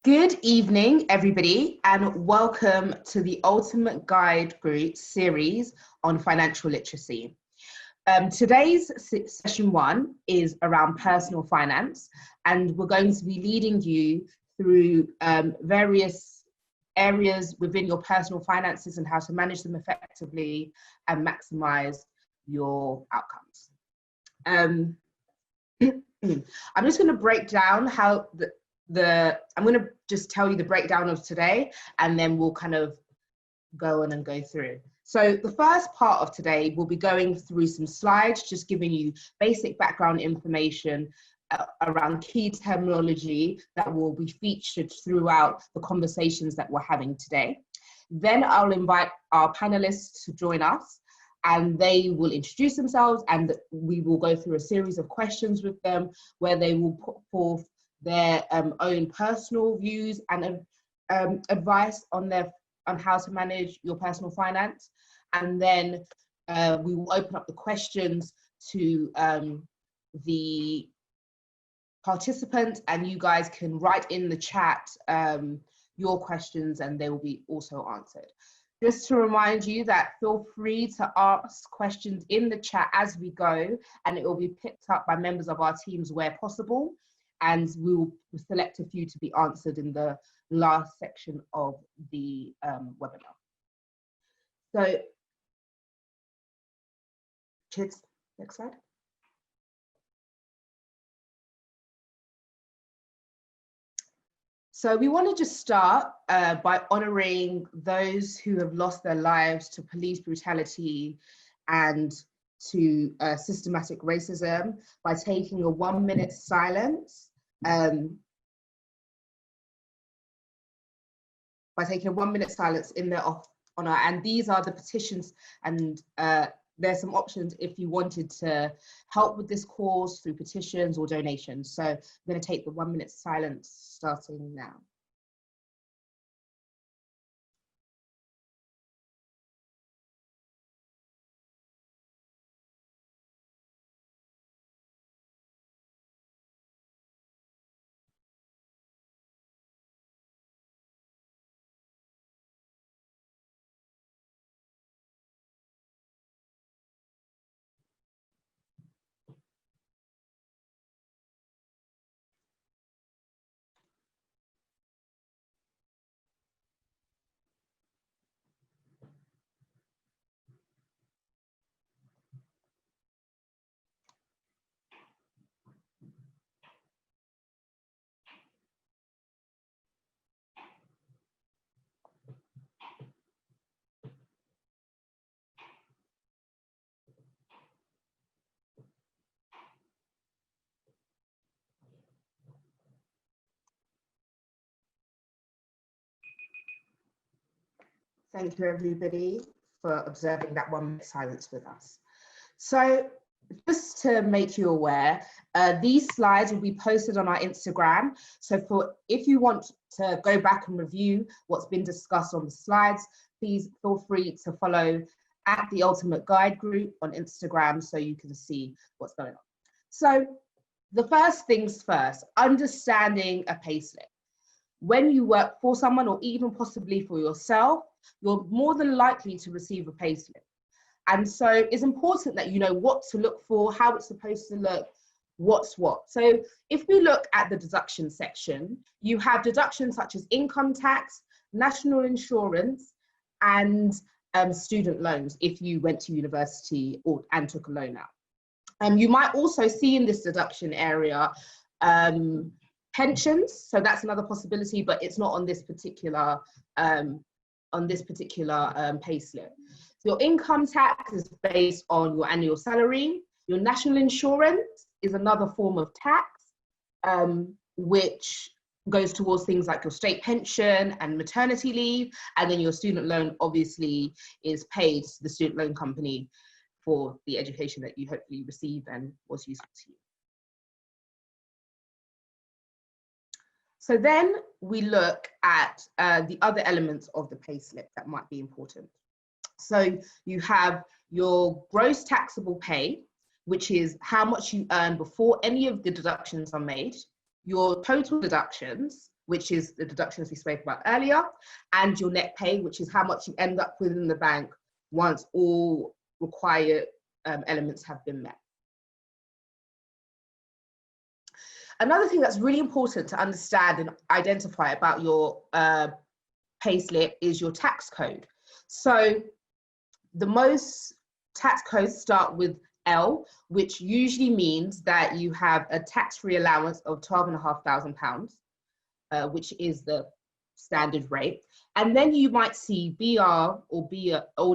Good evening, everybody, and welcome to the Ultimate Guide Group series on financial literacy. Today's session 1 is around personal finance, and we're going to be leading you through various areas within your personal finances and how to manage them effectively and maximize your outcomes. I'm just going to break down how I'm going to just tell you the breakdown of today, and then we'll kind of go on and go through. So the first part of today, we'll be going through some slides, just giving you basic background information around key terminology that will be featured throughout the conversations that we're having today. Then I'll invite our panelists to join us, and they will introduce themselves, and we will go through a series of questions with them where they will put forth their own personal views and advice on how to manage your personal finance. And then we will open up the questions to the participants, and you guys can write in the chat your questions and they will be also answered. Just to remind you that feel free to ask questions in the chat as we go, and it will be picked up by members of our teams where possible. And we will select a few to be answered in the last section of the webinar. So, kids, next slide. So we want to just start by honouring those who have lost their lives to police brutality and to systematic racism by taking a 1-minute silence. By taking a 1-minute silence in their honour. And these are the petitions, and there's some options if you wanted to help with this cause through petitions or donations. So I'm going to take the 1-minute silence starting now. Thank you, everybody, for observing that 1-minute silence with us. So just to make you aware, these slides will be posted on our Instagram. So if you want to go back and review what's been discussed on the slides, please feel free to follow at the Ultimate Guide Group on Instagram so you can see what's going on. So the first things first, understanding a payslip. When you work for someone or even possibly for yourself, you're more than likely to receive a payslip. And so it's important that you know what to look for, how it's supposed to look, what's what. So if we look at the deduction section, you have deductions such as income tax, national insurance, and student loans if you went to university and took a loan out. You might also see in this deduction area pensions, so that's another possibility, but it's not on this particular payslip. So your income tax is based on your annual salary. Your national insurance is another form of tax, which goes towards things like your state pension and maternity leave, and then your student loan obviously is paid to the student loan company for the education that you hopefully received and was useful to you. So then we look at the other elements of the payslip that might be important. So you have your gross taxable pay, which is how much you earn before any of the deductions are made, your total deductions, which is the deductions we spoke about earlier, and your net pay, which is how much you end up with in the bank once all required elements have been met. Another thing that's really important to understand and identify about your payslip is your tax code. So the most tax codes start with L, which usually means that you have a tax-free allowance of £12,500, which is the standard rate. And then you might see BR or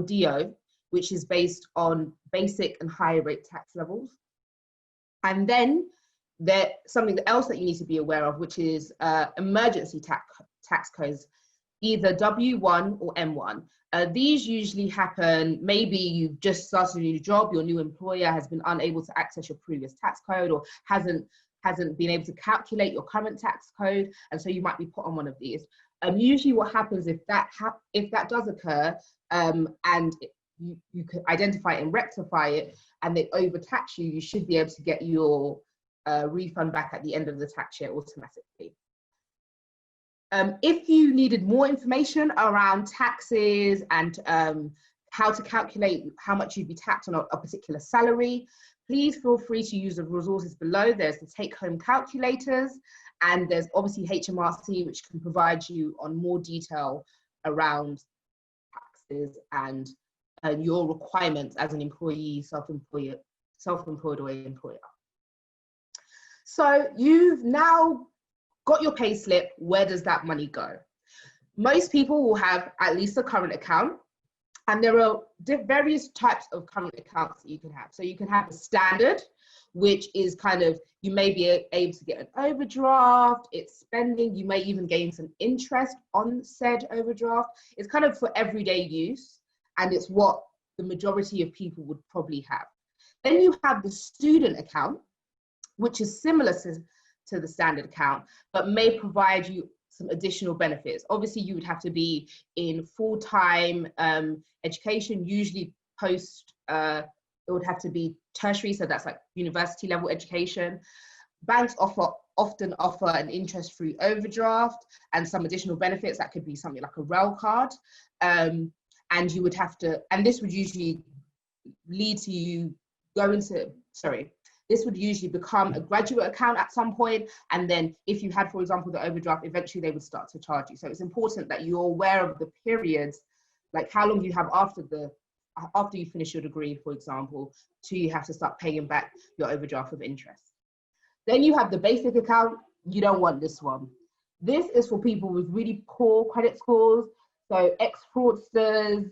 DO, which is based on basic and higher rate tax levels. And then there's something else that you need to be aware of, which is emergency tax codes, either W1 or M1. These usually happen, maybe you've just started a new job, your new employer has been unable to access your previous tax code or hasn't been able to calculate your current tax code, and so you might be put on one of these. Usually what happens if that does occur, and you can identify and rectify it, and they overtax you, you should be able to get your refund back at the end of the tax year automatically. If you needed more information around taxes and how to calculate how much you'd be taxed on a particular salary, please feel free to use the resources below. There's the take-home calculators, and there's obviously HMRC, which can provide you on more detail around taxes and your requirements as an employee, self-employed or employer. So you've now got your pay slip. Where does that money go? Most people will have at least a current account, and there are various types of current accounts that you can have. So you can have a standard, which is kind of, you may be able to get an overdraft, it's spending, you may even gain some interest on said overdraft. It's kind of for everyday use, and it's what the majority of people would probably have. Then you have the student account, which is similar to the standard account, but may provide you some additional benefits. Obviously, you would have to be in full-time education, usually post, it would have to be tertiary, so that's like university level education. Banks often offer an interest-free overdraft and some additional benefits. That could be something like a rail card. And you would have to, and this would usually lead to you this would usually become a graduate account at some point, and then if you had, for example, the overdraft, eventually they would start to charge you. So it's important that you're aware of the periods, like how long you have after you finish your degree, for example, till you have to start paying back your overdraft with interest. Then you have the basic account. You don't want this one. This is for people with really poor credit scores, so ex-fraudsters,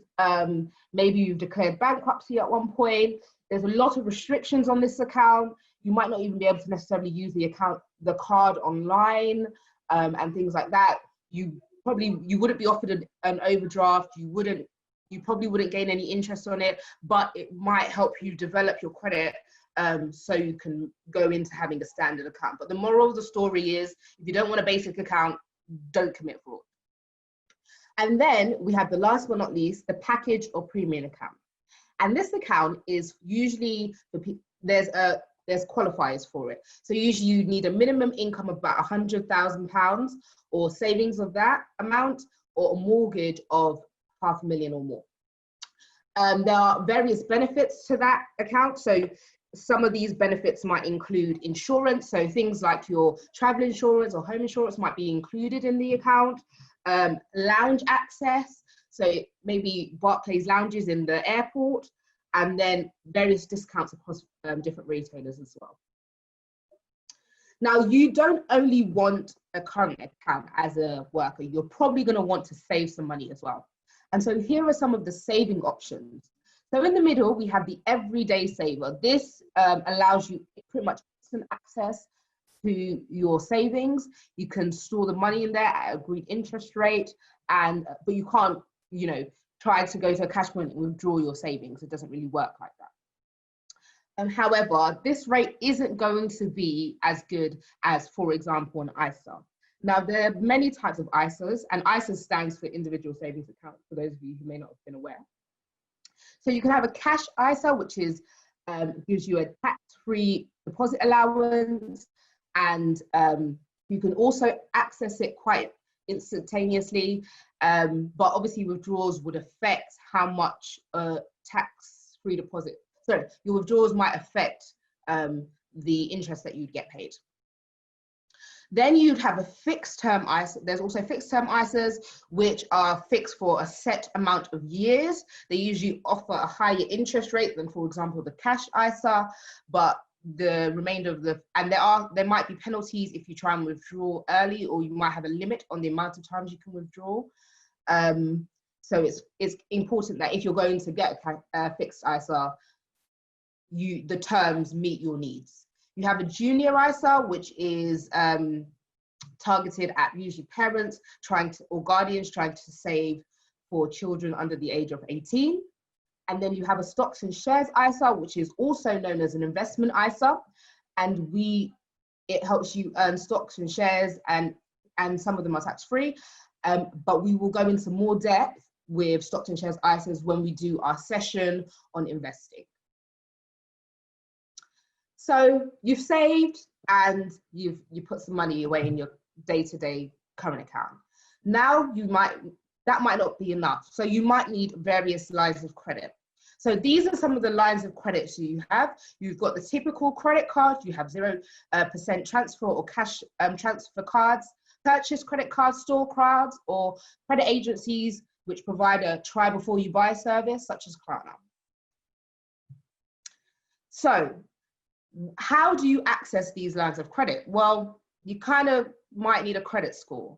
maybe you've declared bankruptcy at one point. There's a lot of restrictions on this account. You might not even be able to necessarily use the card online, and things like that. You wouldn't be offered an overdraft. You probably wouldn't gain any interest on it, but it might help you develop your credit, so you can go into having a standard account. But the moral of the story is, if you don't want a basic account, don't commit fraud. And then we have the last but not least, the package or premium account. And this account is usually, there's qualifiers for it. So usually you need a minimum income of about £100,000 or savings of that amount, or a mortgage of £500,000 or more. There are various benefits to that account. So some of these benefits might include insurance. So things like your travel insurance or home insurance might be included in the account. Lounge access. So maybe Barclays lounges in the airport, and then various discounts across different retailers as well. Now, you don't only want a current account as a worker, you're probably going to want to save some money as well. And so here are some of the saving options. So in the middle, we have the everyday saver. This allows you pretty much instant access to your savings. You can store the money in there at agreed interest rate, but you can't, try to go to a cash point and withdraw your savings. It doesn't really work like that. However, this rate isn't going to be as good as, for example, an ISA. Now, there are many types of ISAs, and ISA stands for individual savings account, for those of you who may not have been aware. So you can have a cash ISA, which gives you a tax-free deposit allowance, and You can also access it quite instantaneously, but obviously withdrawals would affect how much tax-free deposit, sorry, your withdrawals might affect the interest that you'd get paid. Then you'd have a fixed term ISA. There's also fixed term ISAs, which are fixed for a set amount of years. They usually offer a higher interest rate than, for example, the cash ISA, but the remainder of the, and there might be penalties if you try and withdraw early, or you might have a limit on the amount of times you can withdraw. So it's important that if you're going to get a fixed ISA, the terms meet your needs. You have a junior ISA, which is targeted at usually parents or guardians trying to save for children under the age of 18. And then you have a stocks and shares ISA, which is also known as an investment ISA. And it helps you earn stocks and shares, and some of them are tax-free. But we will go into more depth with stocks and shares ISAs when we do our session on investing. So you've saved and you put some money away in your day-to-day current account. Now that might not be enough. So you might need various lines of credit. So these are some of the lines of credit you have. You've got the typical credit card. You have 0% transfer or cash transfer cards, purchase credit cards, store cards, or credit agencies which provide a try before you buy service, such as Klarna. So how do you access these lines of credit? Well, you kind of might need a credit score.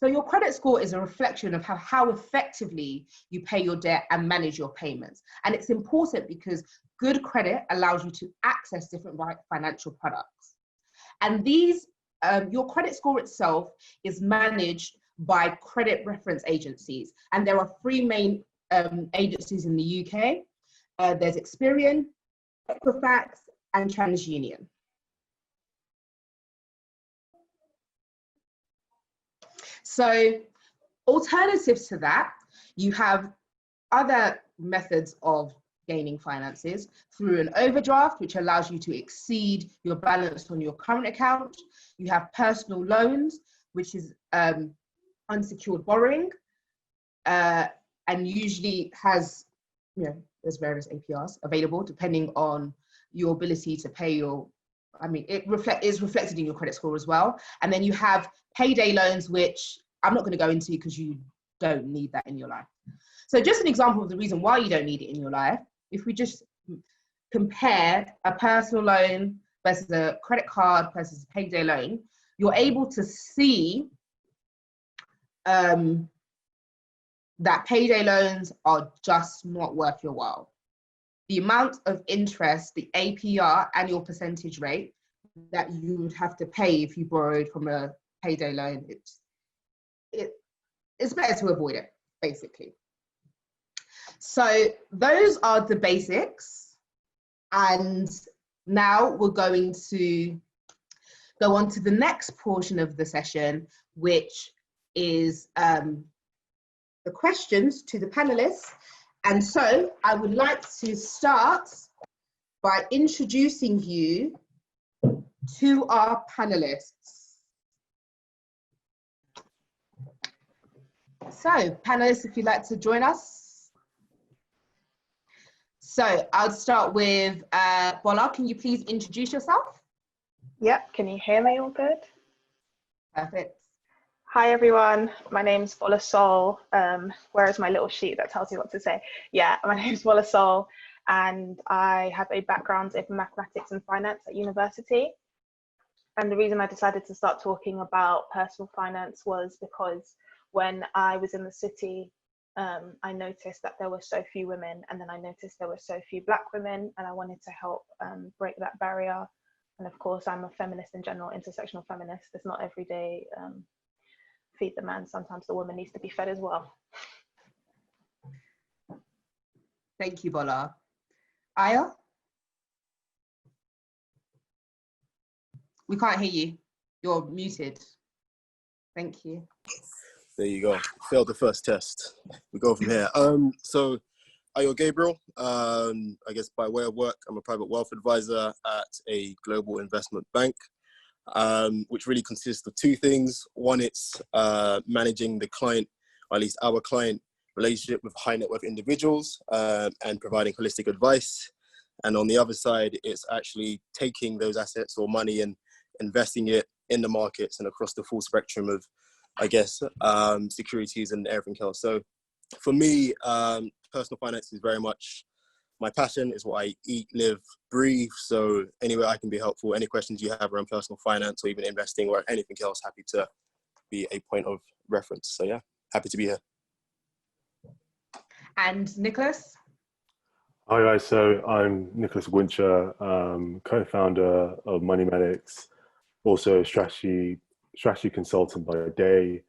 So your credit score is a reflection of how effectively you pay your debt and manage your payments. And it's important because good credit allows you to access different financial products. And your credit score itself is managed by credit reference agencies. And there are 3 main agencies in the UK. There's Experian, Equifax, and TransUnion. So alternatives to that, you have other methods of gaining finances through an overdraft, which allows you to exceed your balance on your current account. You have personal loans, which is unsecured borrowing, and usually has, there's various APRs available depending on your ability to pay it is reflected in your credit score as well. And then you have payday loans, which I'm not going to go into because you don't need that in your life. So just an example of the reason why you don't need it in your life, if we just compare a personal loan versus a credit card versus a payday loan, you're able to see that payday loans are just not worth your while. The amount of interest, the APR, annual percentage rate, that you would have to pay if you borrowed from a payday loan, it's better to avoid it, basically. So those are the basics. And now we're going to go on to the next portion of the session, which is the questions to the panelists. And so I would like to start by introducing you to our panelists. So panelists, if you'd like to join us. So I'll start with Bola. Can you please introduce yourself? Yep, can you hear me all good? Perfect. Hi everyone, my name's Bola Sol. Where is my little sheet that tells you what to say? Yeah, my name's Bola Sol, and I have a background in mathematics and finance at university. And the reason I decided to start talking about personal finance was because when I was in the city, I noticed that there were so few women, and then I noticed there were so few Black women, and I wanted to help break that barrier. And of course, I'm a feminist in general, intersectional feminist. It's not every day feed the man, sometimes the woman needs to be fed as well. Thank you, Bola. Aya? We can't hear you. You're muted. Thank you. There you go. Failed the first test. We go from here. So Ayo Gabriel, I guess by way of work, I'm a private wealth advisor at a global investment bank. which really consists of two things. One, it's managing the client, or at least our client relationship with high net worth individuals, and providing holistic advice. And on the other side, it's actually taking those assets or money and investing it in the markets and across the full spectrum of, I guess, securities and everything else. So for me, personal finance is very much my passion. Is what I eat, live, breathe. So anywhere I can be helpful, any questions you have around personal finance or even investing or anything else, happy to be a point of reference. So yeah, happy to be here. And Nicholas? Hi guys, so I'm Nicholas Wincher, co-founder of Money Medics, also a strategy consultant by day.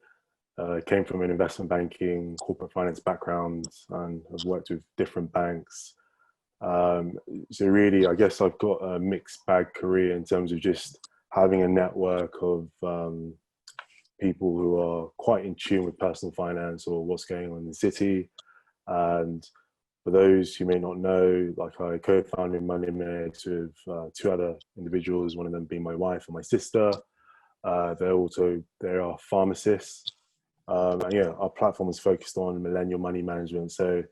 Came from an investment banking, corporate finance background, and have worked with different banks. So really, I guess I've got a mixed bag career in terms of just having a network of people who are quite in tune with personal finance or what's going on in the city. And for those who may not know, like I co-founded Money Medics with two other individuals, one of them being my wife and my sister. They are pharmacists. And yeah, our platform is focused on millennial money management. So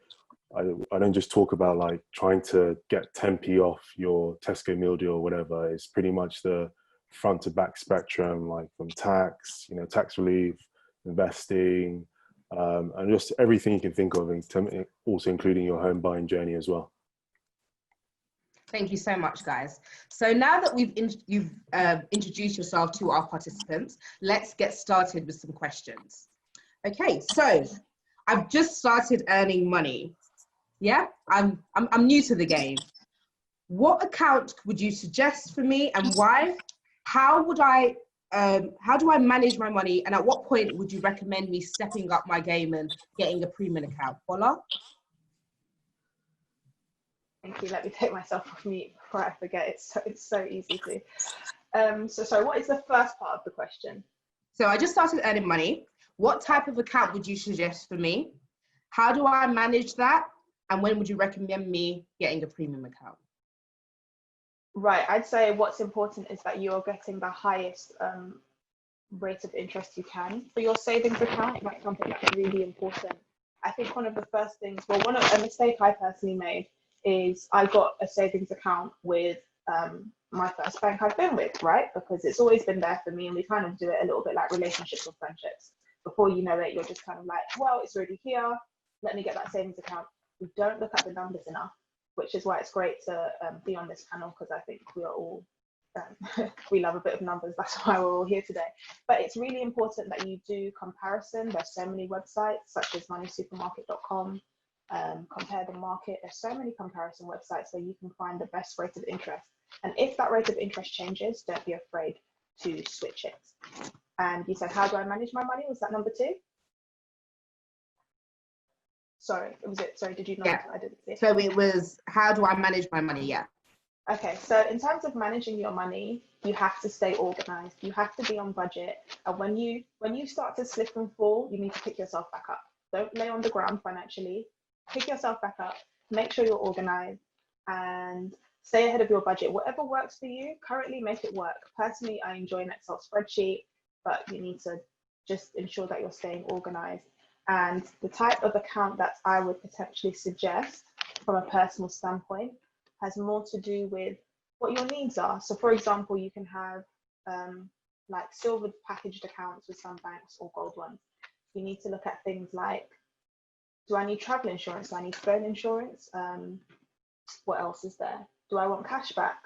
I don't just talk about like trying to get 10p off your Tesco meal deal or whatever. It's pretty much the front to back spectrum, like from tax, tax relief, investing, and just everything you can think of, also including your home buying journey as well. Thank you so much, guys. So now that you've introduced yourself to our participants, let's get started with some questions. Okay, so I've just started earning money. Yeah, I'm new to the game. What account would you suggest for me and why? How do I manage my money, and at what point would you recommend me stepping up my game and getting a premium account? Bola? Thank you. Let me take myself off mute before I forget. It's so easy to. So sorry, what is the first part of the question? So I just started earning money. What type of account would you suggest for me? How do I manage that? And when would you recommend me getting a premium account? Right, I'd say what's important is that you're getting the highest rate of interest you can for your savings account. That's something that's really important. I think one of the first things, a mistake I personally made is I got a savings account with my first bank I've been with, right? Because it's always been there for me, and we kind of do it a little bit like relationships or friendships. Before you know it, you're just kind of like, well, it's already here, let me get that savings account. We don't look at the numbers enough, which is why it's great to be on this panel, because I think we are all, we love a bit of numbers, that's why we're all here today. But it's really important that you do comparison. There's so many websites such as moneysupermarket.com, compare the market. There's so many comparison websites where you can find the best rate of interest. And if that rate of interest changes, don't be afraid to switch it. And you said, how do I manage my money? Was that number 2? Sorry, did you know? Yeah. I didn't see. So it was, how do I manage my money? Yeah. Okay, so in terms of managing your money, you have to stay organized. You have to be on budget. And when you start to slip and fall, you need to pick yourself back up. Don't lay on the ground financially. Pick yourself back up. Make sure you're organized and stay ahead of your budget. Whatever works for you, currently make it work. Personally, I enjoy an Excel spreadsheet, but you need to just ensure that you're staying organized. And the type of account that I would potentially suggest from a personal standpoint has more to do with what your needs are. So for example, you can have like silver packaged accounts with some banks or gold ones. You need to look at things like, do I need travel insurance? Do I need phone insurance? What else is there? Do I want cash back?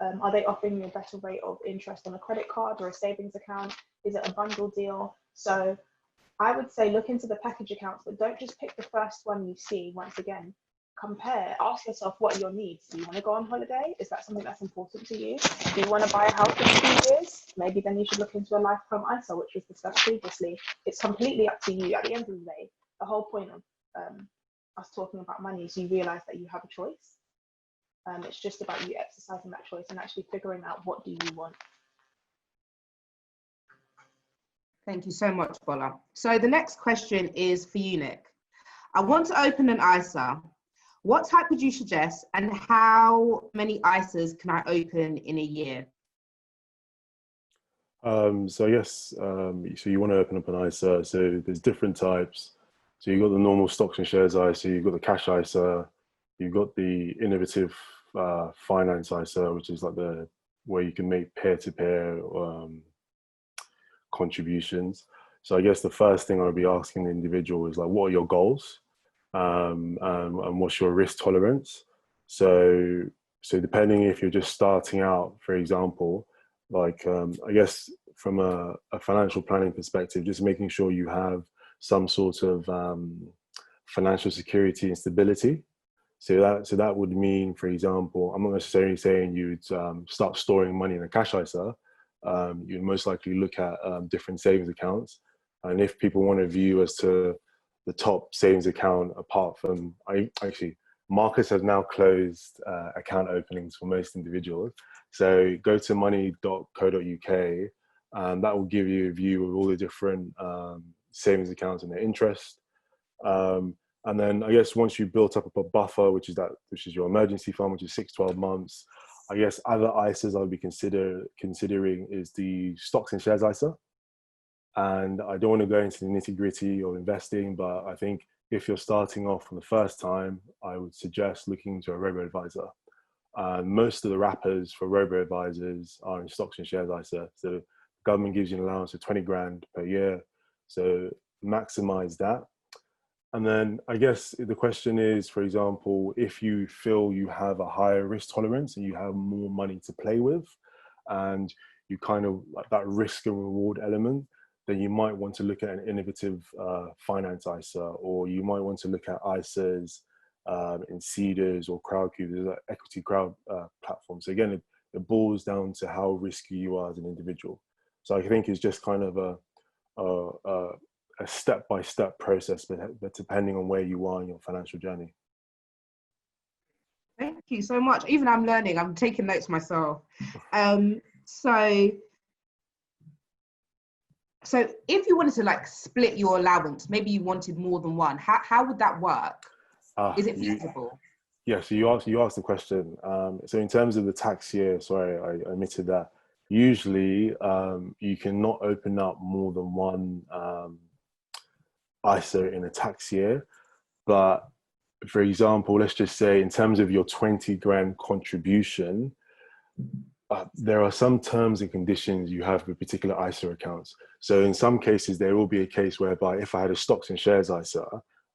Are they offering me a better rate of interest on a credit card or a savings account? Is it a bundle deal? So I would say look into the package accounts, but don't just pick the first one you see. Once again, compare, ask yourself, what are your needs? Do you want to go on holiday? Is that something that's important to you? Do you want to buy a house in 2 years? Maybe then you should look into a lifetime ISA, which was discussed previously. It's completely up to you. At the end of the day, the whole point of us talking about money is you realize that you have a choice. It's just about you exercising that choice and actually figuring out, what do you want? Thank you so much, Bola. So the next question is for you, Nick. I want to open an ISA. What type would you suggest, and how many ISAs can I open in a year? So I guess, so you want to open up an ISA. So there's different types. So you've got the normal stocks and shares ISA, you've got the cash ISA, you've got the innovative finance ISA, which is like where you can make peer-to-peer contributions. So I guess the first thing I would be asking the individual is like, what are your goals? And what's your risk tolerance? So depending if you're just starting out, for example, like I guess from a financial planning perspective, just making sure you have some sort of financial security and stability. So that would mean, for example, I'm not necessarily saying you'd start storing money in a cash ISA. You'd most likely look at different savings accounts. And if people want to view as to the top savings account, apart from, Marcus has now closed account openings for most individuals. So go to money.co.uk, and that will give you a view of all the different savings accounts and their interest. And then I guess once you built up a buffer, which is your emergency fund, which is 6-12 months, I guess other ISAs I would be considering is the stocks and shares ISA. And I don't want to go into the nitty gritty of investing, but I think if you're starting off for the first time, I would suggest looking into a robo-advisor. Most of the wrappers for robo-advisors are in stocks and shares ISA. So the government gives you an allowance of 20 grand per year. So maximize that. And then I guess the question is, for example, if you feel you have a higher risk tolerance and you have more money to play with, and you kind of like that risk and reward element, then you might want to look at an innovative finance ISA, or you might want to look at ISAs in Seeders or Crowdcube, like equity crowd platforms. So again, it boils down to how risky you are as an individual. So I think it's just kind of a step-by-step process, but depending on where you are in your financial journey. Thank you so much. Even I'm learning, I'm taking notes myself. So if you wanted to like split your allowance, maybe you wanted more than one, how would that work? Is it feasible? Yeah, so you asked the question. So in terms of the tax year, sorry, I omitted that. Usually you cannot open up more than one ISA in a tax year. But for example, let's just say in terms of your 20 grand contribution, there are some terms and conditions you have with particular ISA accounts. So in some cases, there will be a case whereby if I had a stocks and shares ISA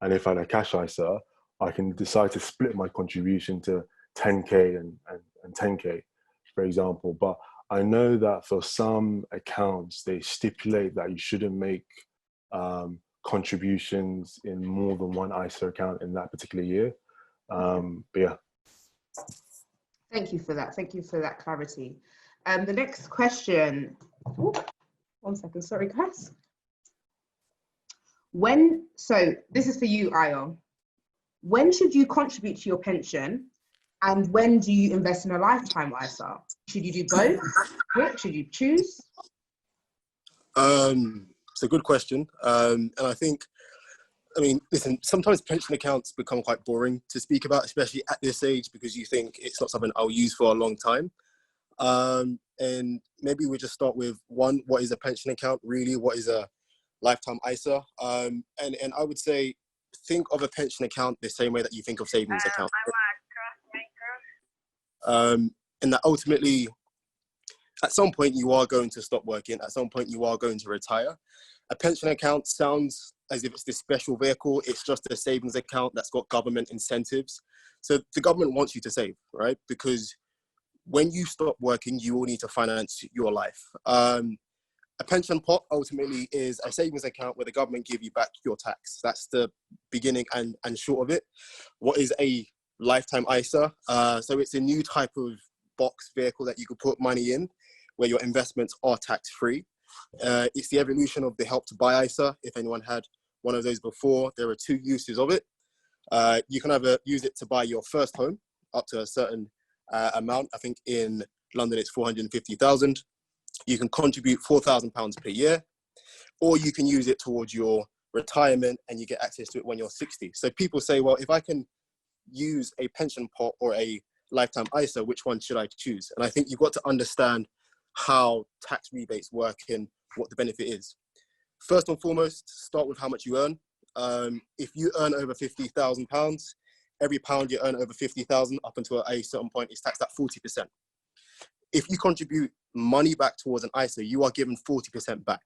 and if I had a cash ISA, I can decide to split my contribution to 10K and 10K, for example. But I know that for some accounts, they stipulate that you shouldn't make contributions in more than one ISA account in that particular year. But yeah. Thank you for that. Thank you for that clarity. The next question. Ooh, 1 second. Sorry, guys. So this is for you, Ayo. When should you contribute to your pension, and when do you invest in a lifetime ISA? Should you do both? Should you choose? It's a good question. And I think, listen, sometimes pension accounts become quite boring to speak about, especially at this age, because you think it's not something I'll use for a long time. And maybe we just start with one, what is a pension account really? What is a lifetime ISA? And I would say, think of a pension account the same way that you think of savings account. And that ultimately, at some point you are going to stop working, at some point you are going to retire. A pension account sounds as if it's this special vehicle. It's just a savings account that's got government incentives. So the government wants you to save, right? Because when you stop working, you will need to finance your life. A pension pot ultimately is a savings account where the government give you back your tax. That's the beginning and short of it. What is a lifetime ISA? So it's a new type of box vehicle that you could put money in where your investments are tax-free. It's the evolution of the Help to Buy ISA. If anyone had one of those before, there are two uses of it. You can either use it to buy your first home up to a certain amount. I think in London it's 450,000. You can contribute £4,000 per year, or you can use it towards your retirement and you get access to it when you're 60. So people say, well, if I can use a pension pot or a lifetime ISA, which one should I choose? And I think you've got to understand how tax rebates work and what the benefit is. First and foremost, start with how much you earn. If you earn over £50,000, every pound you earn over 50,000 up until a certain point is taxed at 40%. If you contribute money back towards an ISA, you are given 40% back.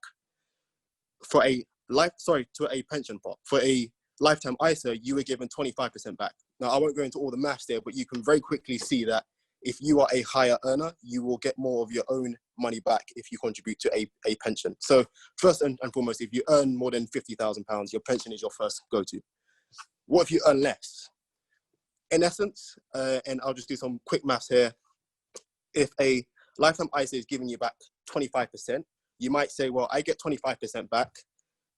For a to a pension pot. For a lifetime ISA, you were given 25% back. Now, I won't go into all the maths there, but you can very quickly see that if you are a higher earner, you will get more of your own money back if you contribute to a pension. So first and foremost, if you earn more than £50,000, your pension is your first go-to. What if you earn less? In essence, and I'll just do some quick maths here, if a lifetime ISA is giving you back 25%, you might say, well, I get 25% back.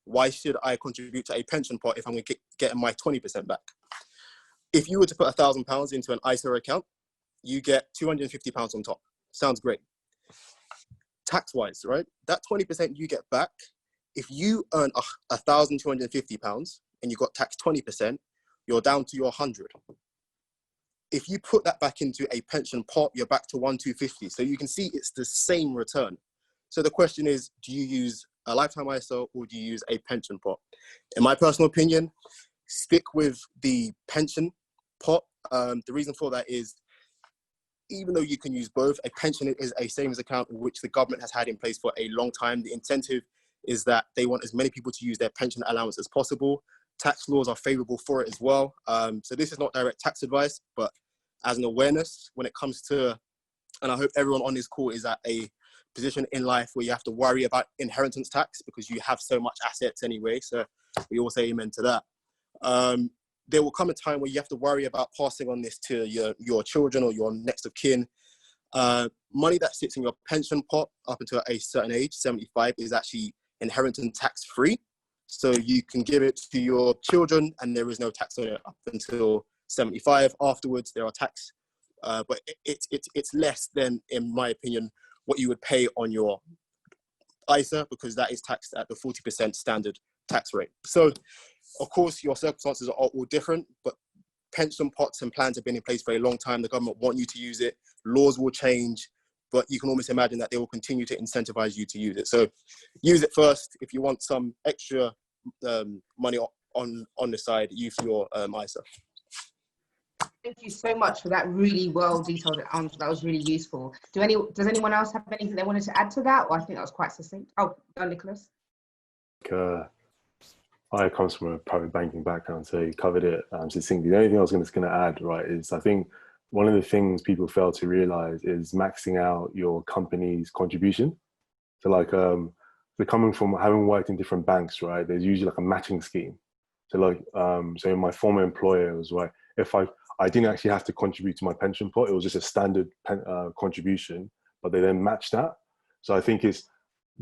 Why should I contribute to a pension pot if I'm going to get my 20% back? If you were to put £1,000 into an ISA account, you get £250 on top. Sounds great. Tax-wise, right? That 20% you get back, if you earn £1,250 and you got taxed 20%, you're down to your 100. If you put that back into a pension pot, you're back to 1,250. So you can see it's the same return. So the question is, do you use a lifetime ISA or do you use a pension pot? In my personal opinion, stick with the pension pot. The reason for that is, even though you can use both, a pension is a savings account which the government has had in place for a long time. The incentive is that they want as many people to use their pension allowance as possible. Tax laws are favorable for it as well. So this is not direct tax advice, but as an awareness when it comes to, and I hope everyone on this call is at a position in life where you have to worry about inheritance tax because you have so much assets anyway. So we all say amen to that. There will come a time where you have to worry about passing on this to your children or your next of kin. Money that sits in your pension pot up until a certain age, 75, is actually inheritance tax free. So you can give it to your children and there is no tax on it up until 75. Afterwards, there are tax, but it's less than, in my opinion, what you would pay on your ISA, because that is taxed at the 40% standard tax rate. So, of course, your circumstances are all different, but pension pots and plans have been in place for a long time. The government want you to use it. Laws will change, but you can almost imagine that they will continue to incentivize you to use it. So use it first. If you want some extra money on the side, use your ISA. Thank you so much for that really well detailed answer. That was really useful. Does anyone else have anything they wanted to add to that? Or I think that was quite succinct. Oh, go Nicholas. I comes from a private banking background, so you covered it succinctly. The only thing I was going to add, right, is I think one of the things people fail to realize is maxing out your company's contribution. So like, they're coming from having worked in different banks, right? There's usually like a matching scheme. So like, so my former employer was right. If I didn't actually have to contribute to my pension pot, it was just a standard contribution, but they then matched that. So I think it's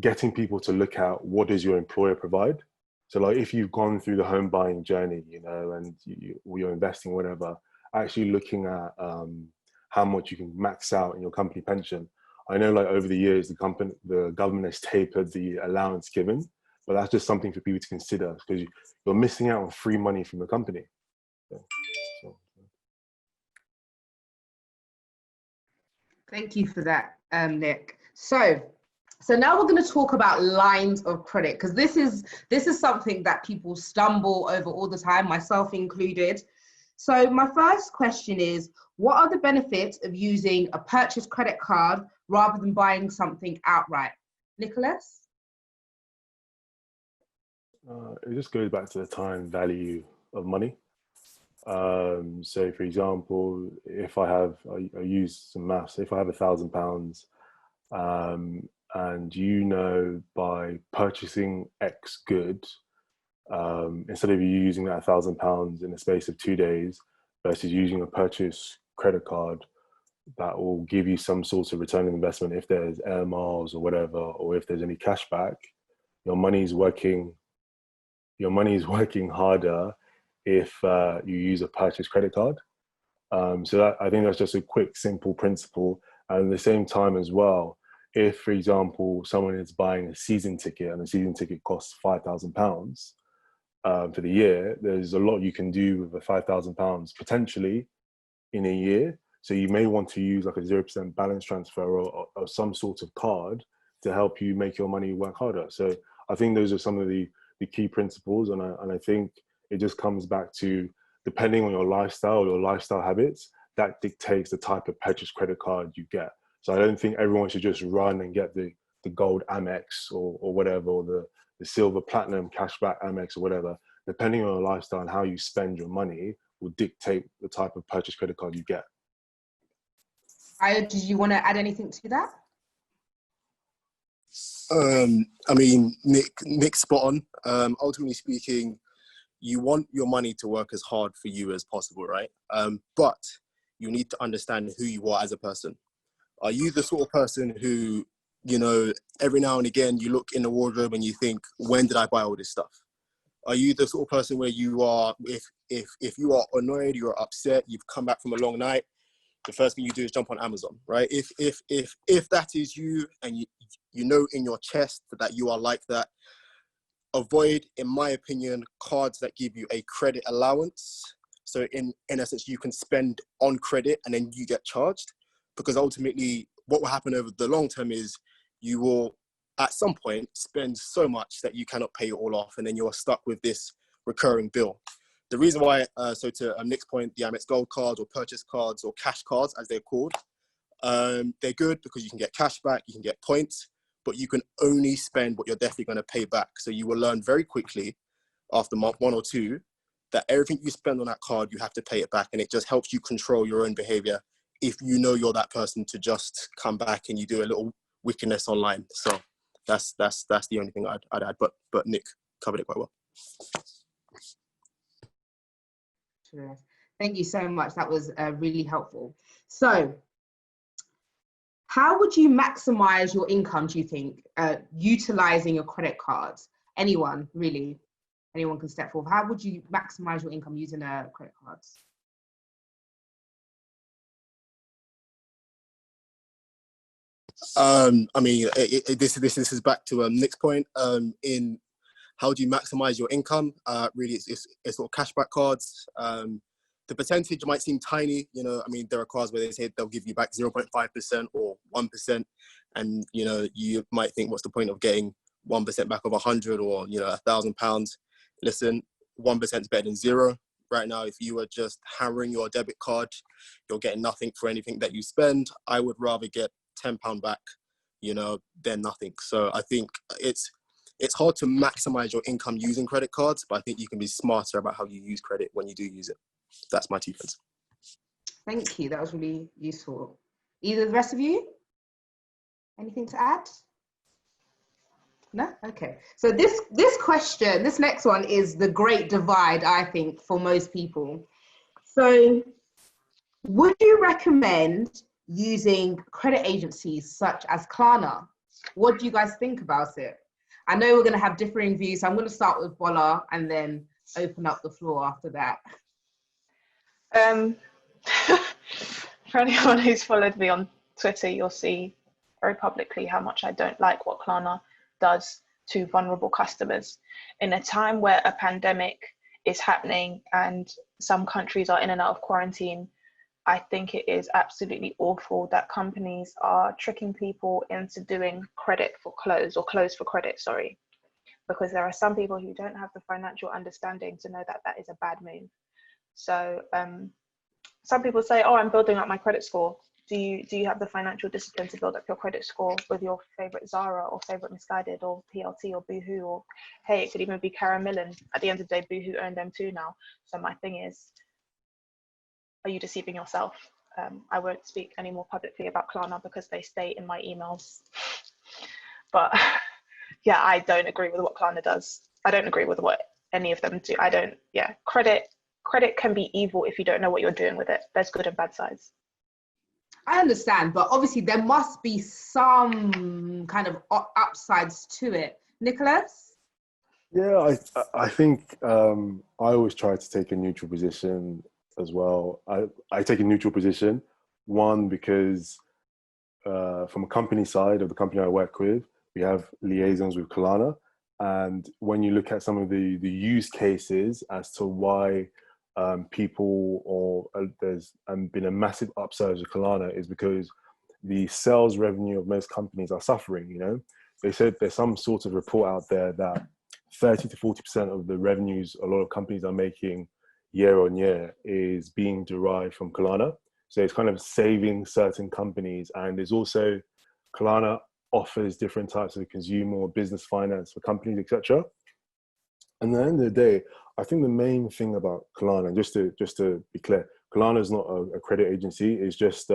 getting people to look at what does your employer provide. So like if you've gone through the home buying journey, you know, and you're investing, whatever, actually looking at how much you can max out in your company pension. I know like over the years, the government has tapered the allowance given, but that's just something for people to consider because you're missing out on free money from the company. So. Thank you for that, Nick. So now we're going to talk about lines of credit, because this is something that people stumble over all the time, myself included. So my first question is, what are the benefits of using a purchase credit card rather than buying something outright? Nicholas? It just goes back to the time value of money. So for example, if I use some maths, if I have £1,000, and you know by purchasing X good, instead of you using that £1,000 in the space of 2 days versus using a purchase credit card that will give you some sort of return on investment if there's air miles or whatever, or if there's any cash back, your money's working harder if you use a purchase credit card. So I think that's just a quick, simple principle. And at the same time as well, if, for example, someone is buying a season ticket and the season ticket costs £5,000 for the year, there's a lot you can do with the £5,000 potentially in a year So you may want to use like a 0% balance transfer or some sort of card to help you make your money work harder. So I think those are some of the key principles. And I think it just comes back to, depending on your lifestyle habits, that dictates the type of purchase credit card you get. So I don't think everyone should just run and get the gold Amex or whatever, or the silver platinum cashback Amex or whatever. Depending on your lifestyle and how you spend your money will dictate the type of purchase credit card you get. Aya, did you want to add anything to that? I mean, Nick's spot on. Ultimately speaking, you want your money to work as hard for you as possible, right? But you need to understand who you are as a person. Are you the sort of person who, you know, every now and again you look in the wardrobe and you think, when did I buy all this stuff? Are you the sort of person where you are, if you are annoyed, you're upset, you've come back from a long night, the first thing you do is jump on Amazon, right? If that is you, and you know in your chest that you are like that, avoid, in my opinion, cards that give you a credit allowance. So in essence, you can spend on credit and then you get charged, because ultimately what will happen over the long term is you will at some point spend so much that you cannot pay it all off, and then you're stuck with this recurring bill. The reason why, so to Nick's point, the Amex Gold cards or purchase cards or cash cards as they're called, they're good because you can get cash back, you can get points, but you can only spend what you're definitely going to pay back. So you will learn very quickly after month 1 or 2 that everything you spend on that card, you have to pay it back. And it just helps you control your own behavior if you know you're that person to just come back and you do a little wickedness online. So that's the only thing I'd add, but Nick covered it quite well. Thank you so much. That was really helpful. So how would you maximize your income, do you think, utilizing your credit cards? Anyone, really? Anyone can step forward. How would you maximize your income using credit cards? I mean, this is back to Nick's point. In how do you maximize your income? Really, it's sort of cashback cards. The percentage might seem tiny, you know. I mean, there are cards where they say they'll give you back 0.5% or 1%, and you know, you might think, what's the point of getting 1% back of 100 or £1,000? Listen, 1% is better than 0. Right now, if you are just hammering your debit card, you're getting nothing for anything that you spend. I would rather get £10 back, than nothing. So I think it's hard to maximize your income using credit cards, but I think you can be smarter about how you use credit when you do use it. That's my 2 cents. Thank you. That was really useful. Either the rest of you? Anything to add? No? Okay. So this next one is the great divide, I think, for most people. So would you recommend using credit agencies such as Klarna? What do you guys think about it? I know we're going to have differing views, so I'm going to start with Bola and then open up the floor after that. For anyone who's followed me on Twitter, you'll see very publicly how much I don't like what Klarna does to vulnerable customers. In a time where a pandemic is happening and some countries are in and out of quarantine, I think it is absolutely awful that companies are tricking people into doing credit for close, or close for credit, sorry, because there are some people who don't have the financial understanding to know that that is a bad move. So some people say, oh, I'm building up my credit score. Do you have the financial discipline to build up your credit score with your favorite Zara or favorite Misguided or PLT or Boohoo, or hey, it could even be Karen Millen. At the end of the day, Boohoo owned them too now. So my thing is, are you deceiving yourself? I won't speak any more publicly about Klarna because they stay in my emails. But yeah, I don't agree with what Klarna does. I don't agree with what any of them do. Credit can be evil if you don't know what you're doing with it. There's good and bad sides. I understand, but obviously there must be some kind of upsides to it. Nicholas? Yeah, I think I always try to take a neutral position as well. I take a neutral position, one, because from a company side of the company I work with, we have liaisons with Klarna. And when you look at some of the use cases as to why there's been a massive upsurge of Klarna is because the sales revenue of most companies are suffering. You know, they said there's some sort of report out there that 30 to 40% of the revenues a lot of companies are making year on year is being derived from Klarna. So it's kind of saving certain companies, and there's also Klarna offers different types of consumer or business finance for companies, etc. And at the end of the day, I think the main thing about Klarna, just to be clear, Klarna is not a credit agency. It's just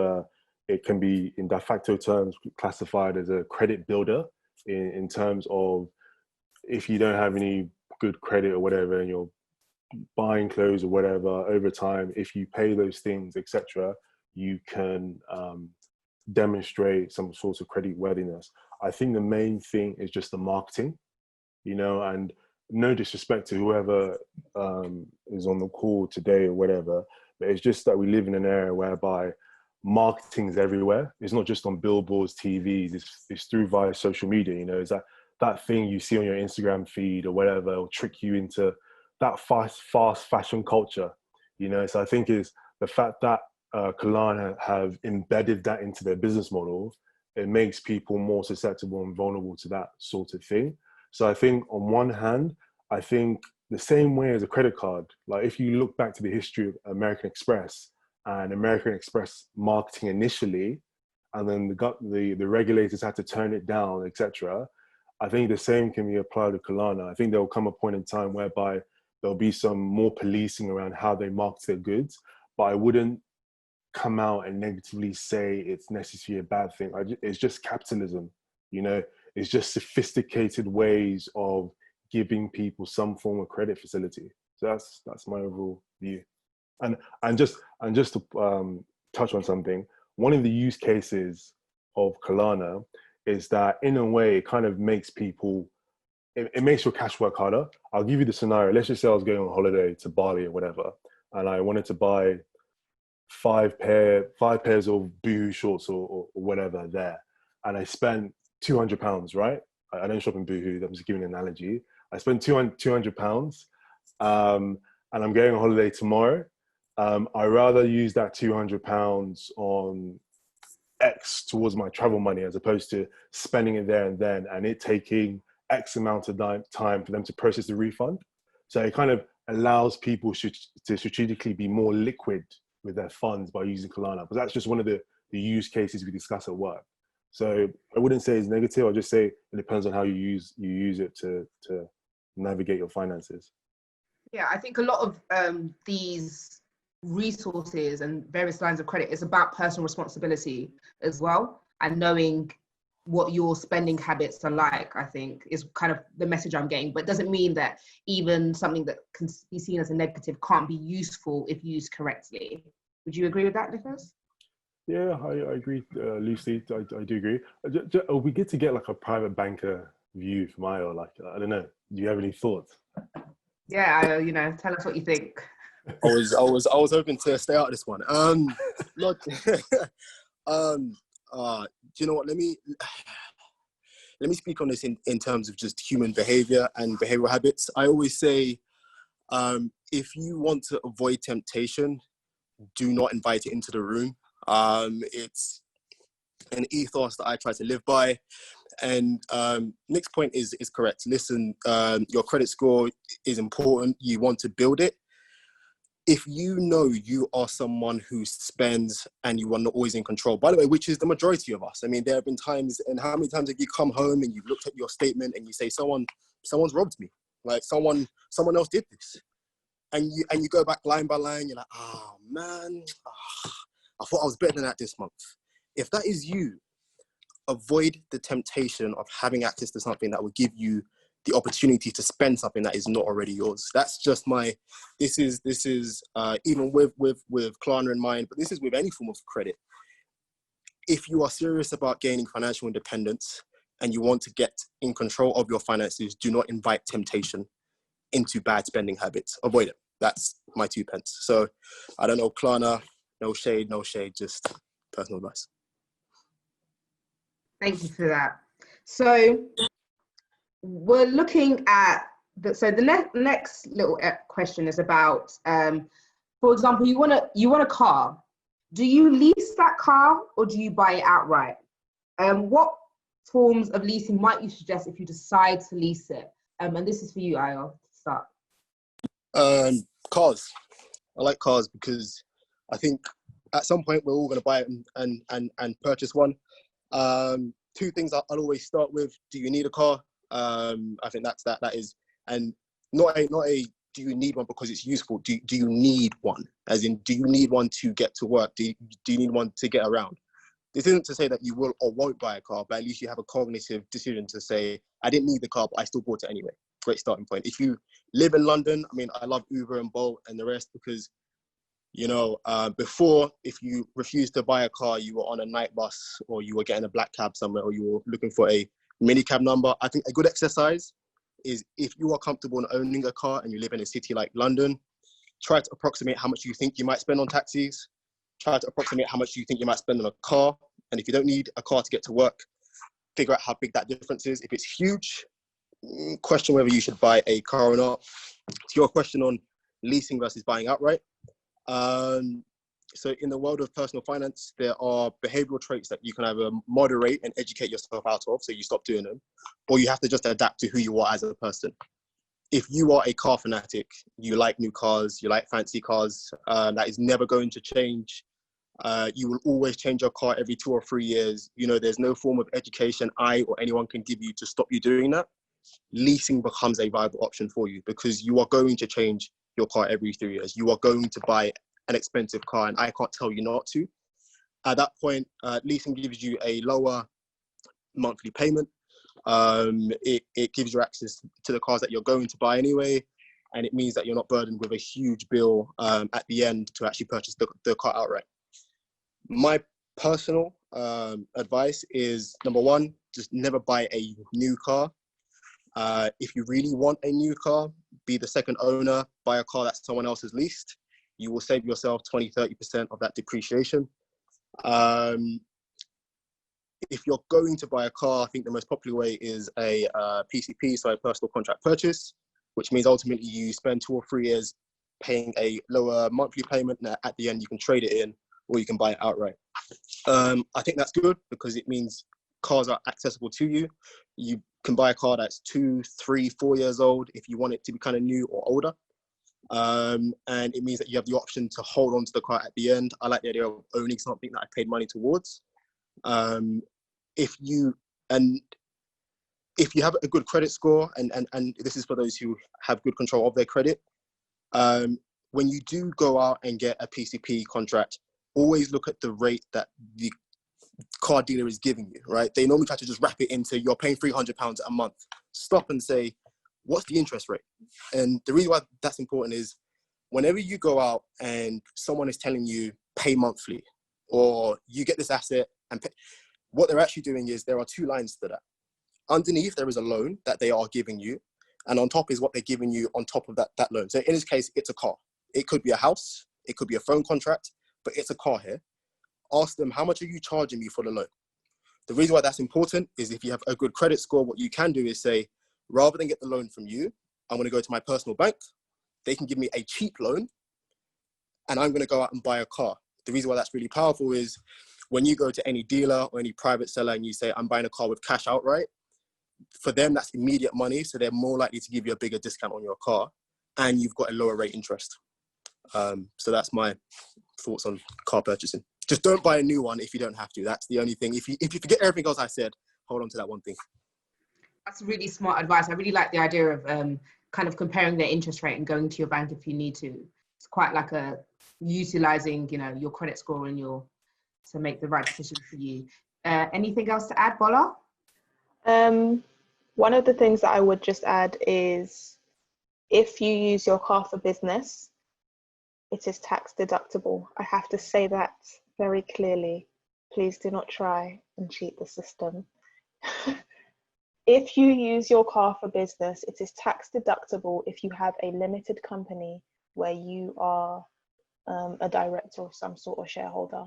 it can be in de facto terms classified as a credit builder in terms of if you don't have any good credit or whatever, and you're buying clothes or whatever over time, if you pay those things, etc., you can demonstrate some sort of credit worthiness. I think the main thing is just the marketing, you know, and no disrespect to whoever is on the call today or whatever, but it's just that we live in an era whereby marketing is everywhere. It's not just on billboards, TVs, it's through via social media, you know. Is that thing you see on your Instagram feed or whatever will trick you into that fast fashion culture, you know. So I think is the fact that Klarna have embedded that into their business model, it makes people more susceptible and vulnerable to that sort of thing. So I think on one hand, I think the same way as a credit card, like if you look back to the history of American Express and American Express marketing initially, and then the regulators had to turn it down, etc. I think the same can be applied to Klarna. I think there will come a point in time whereby there'll be some more policing around how they market their goods, but I wouldn't come out and negatively say it's necessarily a bad thing. It's just capitalism, you know. It's just sophisticated ways of giving people some form of credit facility. So that's my overall view. And just to touch on something, one of the use cases of Klarna is that in a way it kind of makes people, it makes your cash work harder. I'll give you the scenario. Let's just say I was going on holiday to Bali or whatever, and I wanted to buy five pairs of Boohoo shorts or whatever there, and I spent £200, right? I don't shop in Boohoo. I'm just giving an analogy. I spent £200, and I'm going on holiday tomorrow. I rather use that £200 on X towards my travel money as opposed to spending it there and then, and it taking X amount of time for them to process the refund. So it kind of allows people to strategically be more liquid with their funds by using Klarna. But that's just one of the use cases we discuss at work. So I wouldn't say it's negative. I'll just say it depends on how you use it to navigate your finances. Yeah, I think a lot of these resources and various lines of credit is about personal responsibility as well, and knowing what your spending habits are like, I think, is kind of the message I'm getting. But it doesn't mean that even something that can be seen as a negative can't be useful if used correctly. Would you agree with that, Nicholas? Yeah, I agree, Lucy. I do agree. We get to get like a private banker view from IO. Like, I don't know. Do you have any thoughts? Yeah, tell us what you think. I was hoping to stay out of this one. Look, do you know what? Let me speak on this in terms of just human behavior and behavioral habits. I always say, if you want to avoid temptation, do not invite it into the room. It's an ethos that I try to live by. And Nick's point is correct. Listen, your credit score is important. You want to build it. If you know you are someone who spends and you are not always in control, by the way, which is the majority of us. I mean, there have been times, and how many times have you come home and you've looked at your statement and you say, someone's robbed me. Like someone else did this. And you go back line by line, you're like, oh man, I thought I was better than that this month. If that is you, avoid the temptation of having access to something that will give you the opportunity to spend something that is not already yours. That's just this is even with Klarna in mind, but this is with any form of credit. If you are serious about gaining financial independence and you want to get in control of your finances, do not invite temptation into bad spending habits. Avoid it. That's my 2 pence. So I don't know, Klarna, no shade, just personal advice. Thank you for that. So we're looking at the next little question is about for example, you want a car. Do you lease that car or do you buy it outright? What forms of leasing might you suggest if you decide to lease it? And this is for you, Ayo, to start. Cars. I like cars because I think at some point we're all going to buy it and purchase one. Two things I'll always start with: do you need a car? I think that is, and not a do you need one because it's useful? Do you need one? As in, do you need one to get to work? Do you need one to get around? This isn't to say that you will or won't buy a car, but at least you have a cognitive decision to say, I didn't need the car, but I still bought it anyway. Great starting point. If you live in London, I mean, I love Uber and Bolt and the rest because, you know, before, if you refused to buy a car, you were on a night bus or you were getting a black cab somewhere or you were looking for a minicab number. I think a good exercise is if you are comfortable in owning a car and you live in a city like London, try to approximate how much you think you might spend on taxis. Try to approximate how much you think you might spend on a car. And if you don't need a car to get to work, figure out how big that difference is. If it's huge, question whether you should buy a car or not. To your question on leasing versus buying outright. So in the world of personal finance, there are behavioral traits that you can either moderate and educate yourself out of, so you stop doing them, or you have to just adapt to who you are as a person. If you are a car fanatic, you like new cars, you like fancy cars, that is never going to change. You will always change your car every 2 or 3 years. You know, there's no form of education I or anyone can give you to stop you doing that. Leasing becomes a viable option for you because you are going to change your car every 3 years. You are going to buy an expensive car and I can't tell you not to. At that point, leasing gives you a lower monthly payment. It gives you access to the cars that you're going to buy anyway. And it means that you're not burdened with a huge bill at the end to actually purchase the car outright. My personal advice is, number one, just never buy a new car. If you really want a new car, be the second owner, buy a car that someone else has leased. You will save yourself 20-30% of that depreciation. If you're going to buy a car, I think the most popular way is a PCP, so a personal contract purchase, which means ultimately you spend 2 or 3 years paying a lower monthly payment, and at the end you can trade it in or you can buy it outright. I think that's good because it means cars are accessible to you. You can buy a car that's 2, 3, 4 years old if you want it to be kind of new or older. And it means that you have the option to hold on to the car at the end. I like the idea of owning something that I paid money towards. If you have a good credit score, and this is for those who have good control of their credit, when you do go out and get a PCP contract, always look at the rate that the car dealer is giving you, right? They normally try to just wrap it into you're paying £300 a month. Stop and say, what's the interest rate? And the reason why that's important is whenever you go out and someone is telling you pay monthly or you get this asset and pay, what they're actually doing is there are 2 lines to that. Underneath, there is a loan that they are giving you. And on top is what they're giving you on top of that loan. So in this case, it's a car. It could be a house. It could be a phone contract, but it's a car here. Ask them, how much are you charging me for the loan? The reason why that's important is if you have a good credit score, what you can do is say, rather than get the loan from you, I'm going to go to my personal bank. They can give me a cheap loan and I'm going to go out and buy a car. The reason why that's really powerful is when you go to any dealer or any private seller and you say, I'm buying a car with cash outright, for them, that's immediate money. So they're more likely to give you a bigger discount on your car and you've got a lower rate interest. So that's my thoughts on car purchasing. Just don't buy a new one if you don't have to. That's the only thing. If you forget everything else I said, hold on to that one thing. That's really smart advice. I really like the idea of kind of comparing their interest rate and going to your bank if you need to. It's quite like a utilizing, you know, your credit score and to make the right decision for you. Anything else to add, Bola? One of the things that I would just add is if you use your car for business, it is tax deductible. I have to say that very clearly. Please do not try and cheat the system. If you use your car for business, it is tax deductible if you have a limited company where you are a director of some sort or shareholder.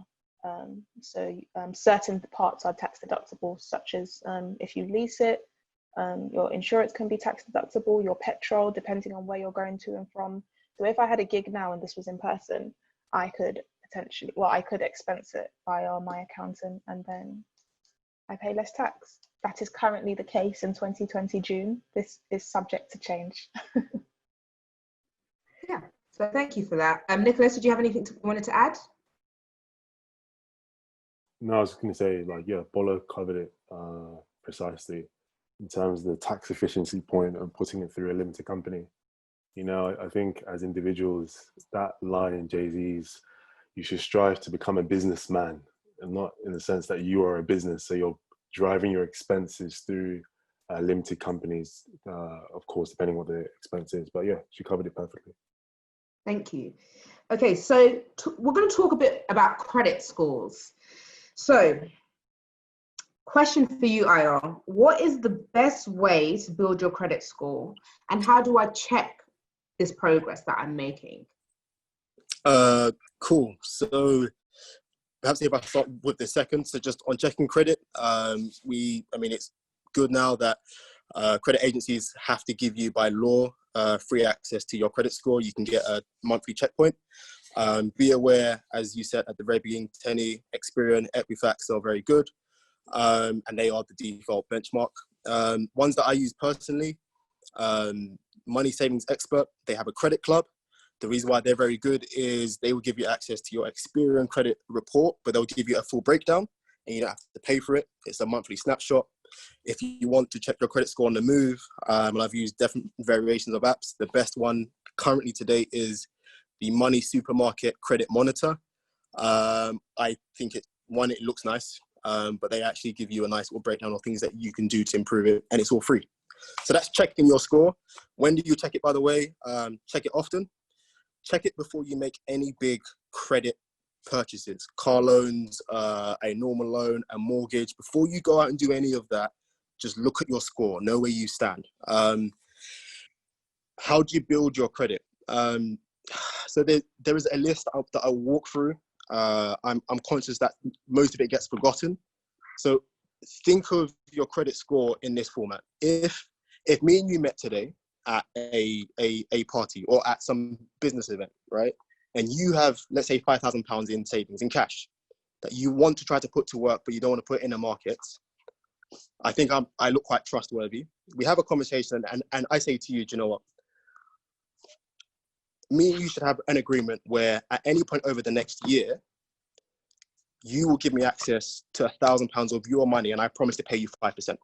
Certain parts are tax deductible, such as if you lease it, your insurance can be tax deductible, your petrol, depending on where you're going to and from. So if I had a gig now and this was in person, I could potentially, well, I could expense it via my accountant and then I pay less tax. That is currently the case in 2020 June. This is subject to change. Yeah, so thank you for that. Nicholas, did you have anything you wanted to add? No, I was going to say, like, yeah, Bola covered it precisely in terms of the tax efficiency point of putting it through a limited company. You know, I think as individuals, that line in Jay-Z's, you should strive to become a businessman, and not in the sense that you are a business. So you're driving your expenses through limited companies, of course, depending what the expense is. But yeah, she covered it perfectly. Thank you. Okay, so we're going to talk a bit about credit scores. So, question for you, Ayo. What is the best way to build your credit score? And how do I check this progress that I'm making? Cool. So perhaps if I start with the second, so just on checking credit, it's good now that credit agencies have to give you by law free access to your credit score. You can get a monthly checkpoint. Be aware, as you said at the very beginning, Tenny, Experian, Equifax are very good, and they are the default benchmark. Ones that I use personally, Money Savings Expert, they have a credit club. The reason why they're very good is they will give you access to your Experian credit report, but they'll give you a full breakdown and you don't have to pay for it. It's a monthly snapshot. If you want to check your credit score on the move, and I've used different variations of apps, the best one currently to date is the Money Supermarket Credit Monitor. I think it looks nice, but they actually give you a nice little breakdown of things that you can do to improve it, and it's all free. So that's checking your score. When do you check it, by the way? Check it often. Check it before you make any big credit purchases, car loans, a normal loan, a mortgage. Before you go out and do any of that, just look at your score, know where you stand. How do you build your credit? So there is a list that I walk through. I'm conscious that most of it gets forgotten. So think of your credit score in this format. If me and you met today at a party or at some business event, right? And you have, let's say, £5,000 in savings, in cash, that you want to try to put to work, but you don't want to put in the markets. I think I look quite trustworthy. We have a conversation and I say to you, do you know what? Me and you should have an agreement where at any point over the next year, you will give me access to £1,000 of your money and I promise to pay you 5%.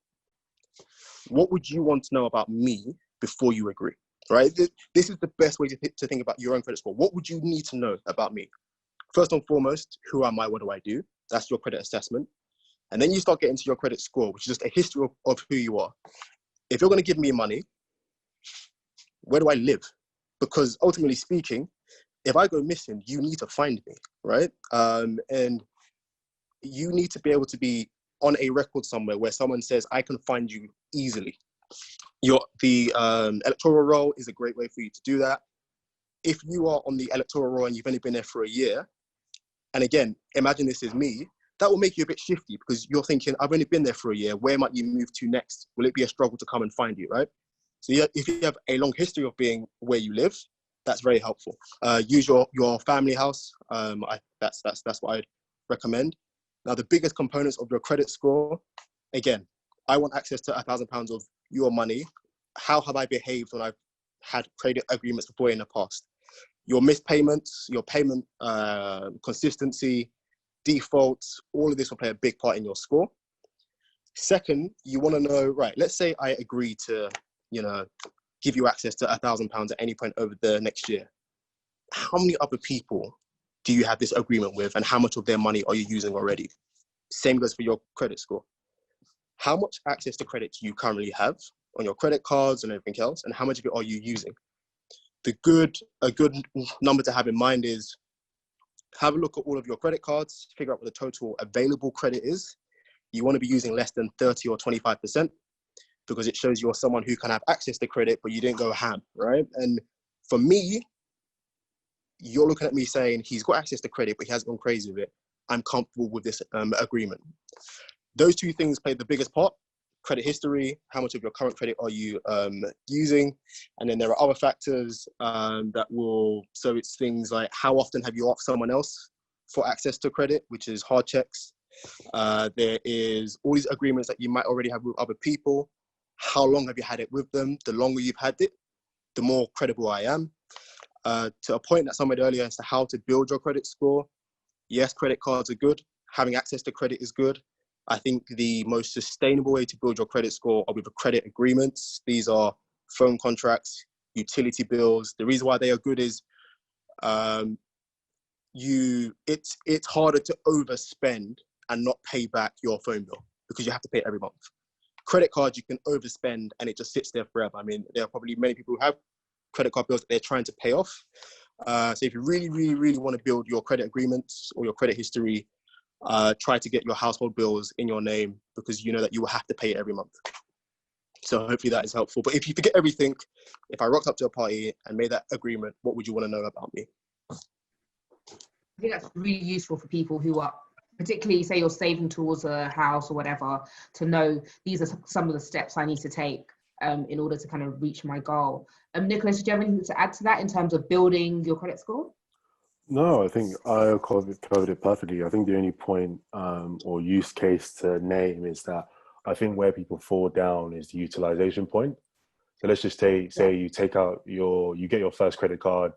What would you want to know about me before you agree, right? This is the best way to think about your own credit score. What would you need to know about me? First and foremost, who am I? What do I do? That's your credit assessment. And then you start getting to your credit score, which is just a history of who you are. If you're going to give me money, where do I live? Because ultimately speaking, if I go missing, you need to find me, right? And you need to be able to be on a record somewhere where someone says, I can find you easily. The electoral roll is a great way for you to do that. If you are on the electoral roll and you've only been there for a year, and again, imagine this is me, that will make you a bit shifty because you're thinking, I've only been there for a year. Where might you move to next? Will it be a struggle to come and find you, right? So if you have a long history of being where you live, that's very helpful. Use your family house. That's what I'd recommend. Now, the biggest components of your credit score, again, I want access to £1,000 of your money. How have I behaved when I've had credit agreements before in the past? Your missed payments, your payment consistency, defaults, all of this will play a big part in your score. Second, you want to know, right, let's say I agree to, give you access to £1,000 at any point over the next year. How many other people do you have this agreement with and how much of their money are you using already? Same goes for your credit score. How much access to credit do you currently have on your credit cards and everything else, and how much of it are you using? A good number to have in mind is have a look at all of your credit cards, figure out what the total available credit is. You want to be using less than 30 or 25% because it shows you're someone who can have access to credit, but you didn't go ham, right? And for me, you're looking at me saying he's got access to credit, but he hasn't gone crazy with it. I'm comfortable with this agreement. Those two things play the biggest part. credit history, how much of your current credit are you using? And then there are other factors that will, so it's things like how often have you asked someone else for access to credit, which is hard checks. There is all these agreements that you might already have with other people. How long have you had it with them? The longer you've had it, the more credible I am. To a point that somebody earlier as to how to build your credit score. Yes, credit cards are good. Having access to credit is good. I think the most sustainable way to build your credit score are with credit agreements. These are phone contracts, utility bills. The reason why they are good is it's harder to overspend and not pay back your phone bill because you have to pay it every month. Credit cards, you can overspend and it just sits there forever. I mean, there are probably many people who have credit card bills that they're trying to pay off. So if you really, really, really want to build your credit agreements or your credit history, try to get your household bills in your name because you know that you will have to pay it every month. So hopefully that is helpful. But if you forget everything, if I rocked up to a party and made that agreement, what would you want to know about me? I think that's really useful for people who are, particularly say you're saving towards a house or whatever, to know these are some of the steps I need to take in order to kind of reach my goal. Nicholas, do you have anything to add to that in terms of building your credit score? No, I think I covered it perfectly. I think the only point or use case to name is that I think where people fall down is the utilization point. So let's just say you take out you get your first credit card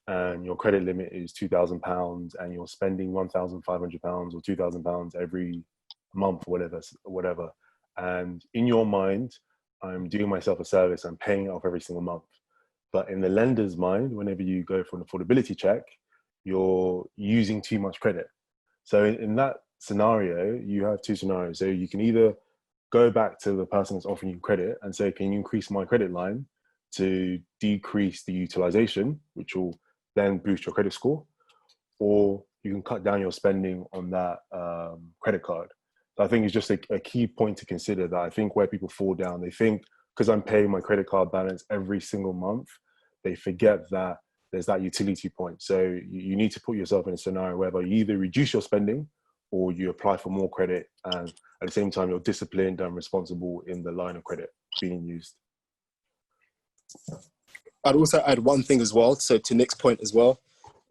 and your credit limit is £2,000 and you're spending £1,500 or £2,000 every month, whatever. And in your mind, I'm doing myself a service, I'm paying it off every single month. But in the lender's mind, whenever you go for an affordability check, you're using too much credit. So in that scenario, you have two scenarios. So you can either go back to the person that's offering you credit and say, can you increase my credit line to decrease the utilization, which will then boost your credit score, or you can cut down your spending on that credit card. So I think it's just a key point to consider that I think where people fall down, they think because I'm paying my credit card balance every single month, they forget that there's that utility point. So you need to put yourself in a scenario whereby you either reduce your spending or you apply for more credit, and at the same time you're disciplined and responsible in the line of credit being used. I'd also add one thing as well. So to Nick's point as well,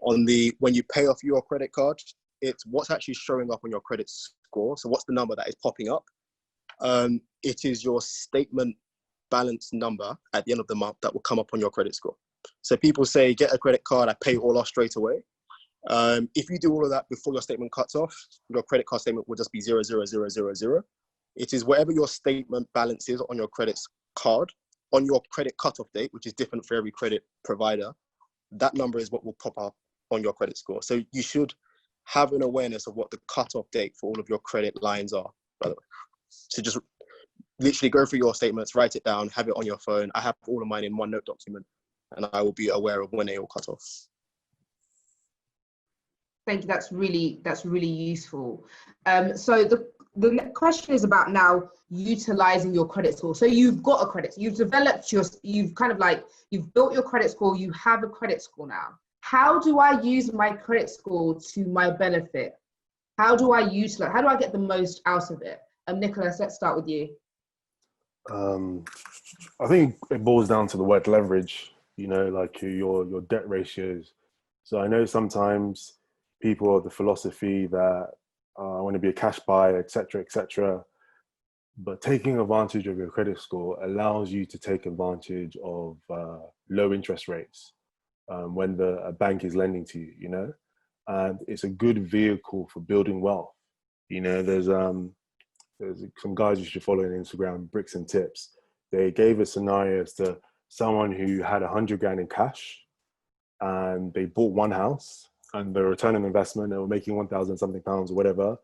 when you pay off your credit card, it's what's actually showing up on your credit score. So what's the number that is popping up? It is your statement balance number at the end of the month that will come up on your credit score. So people say, get a credit card, I pay it all off straight away. If you do all of that before your statement cuts off, your credit card statement will just be 00000. It is whatever your statement balance is on your credit card on your credit cutoff date, which is different for every credit provider. That number is what will pop up on your credit score. So you should have an awareness of what the cutoff date for all of your credit lines are, by the way. So just literally go through your statements, write it down, have it on your phone. I have all of mine in one note document, and I will be aware of when they all cut off. Thank you. That's really useful. So the question is about now utilizing your credit score. So you've got a credit, you've developed you've built your credit score, you have a credit score now. How do I use my credit score to my benefit? How do I get the most out of it? Nicholas, let's start with you. I think it boils down to the word leverage, like your debt ratios. So I know sometimes people have the philosophy that I want to be a cash buyer, etc. But taking advantage of your credit score allows you to take advantage of low interest rates when a bank is lending to you, and it's a good vehicle for building wealth. There's some guys you should follow on Instagram, Bricks and Tips. They gave a scenario as to someone who had 100 grand in cash and they bought one house, and the return on investment, they were making 1,000 something pounds or whatever.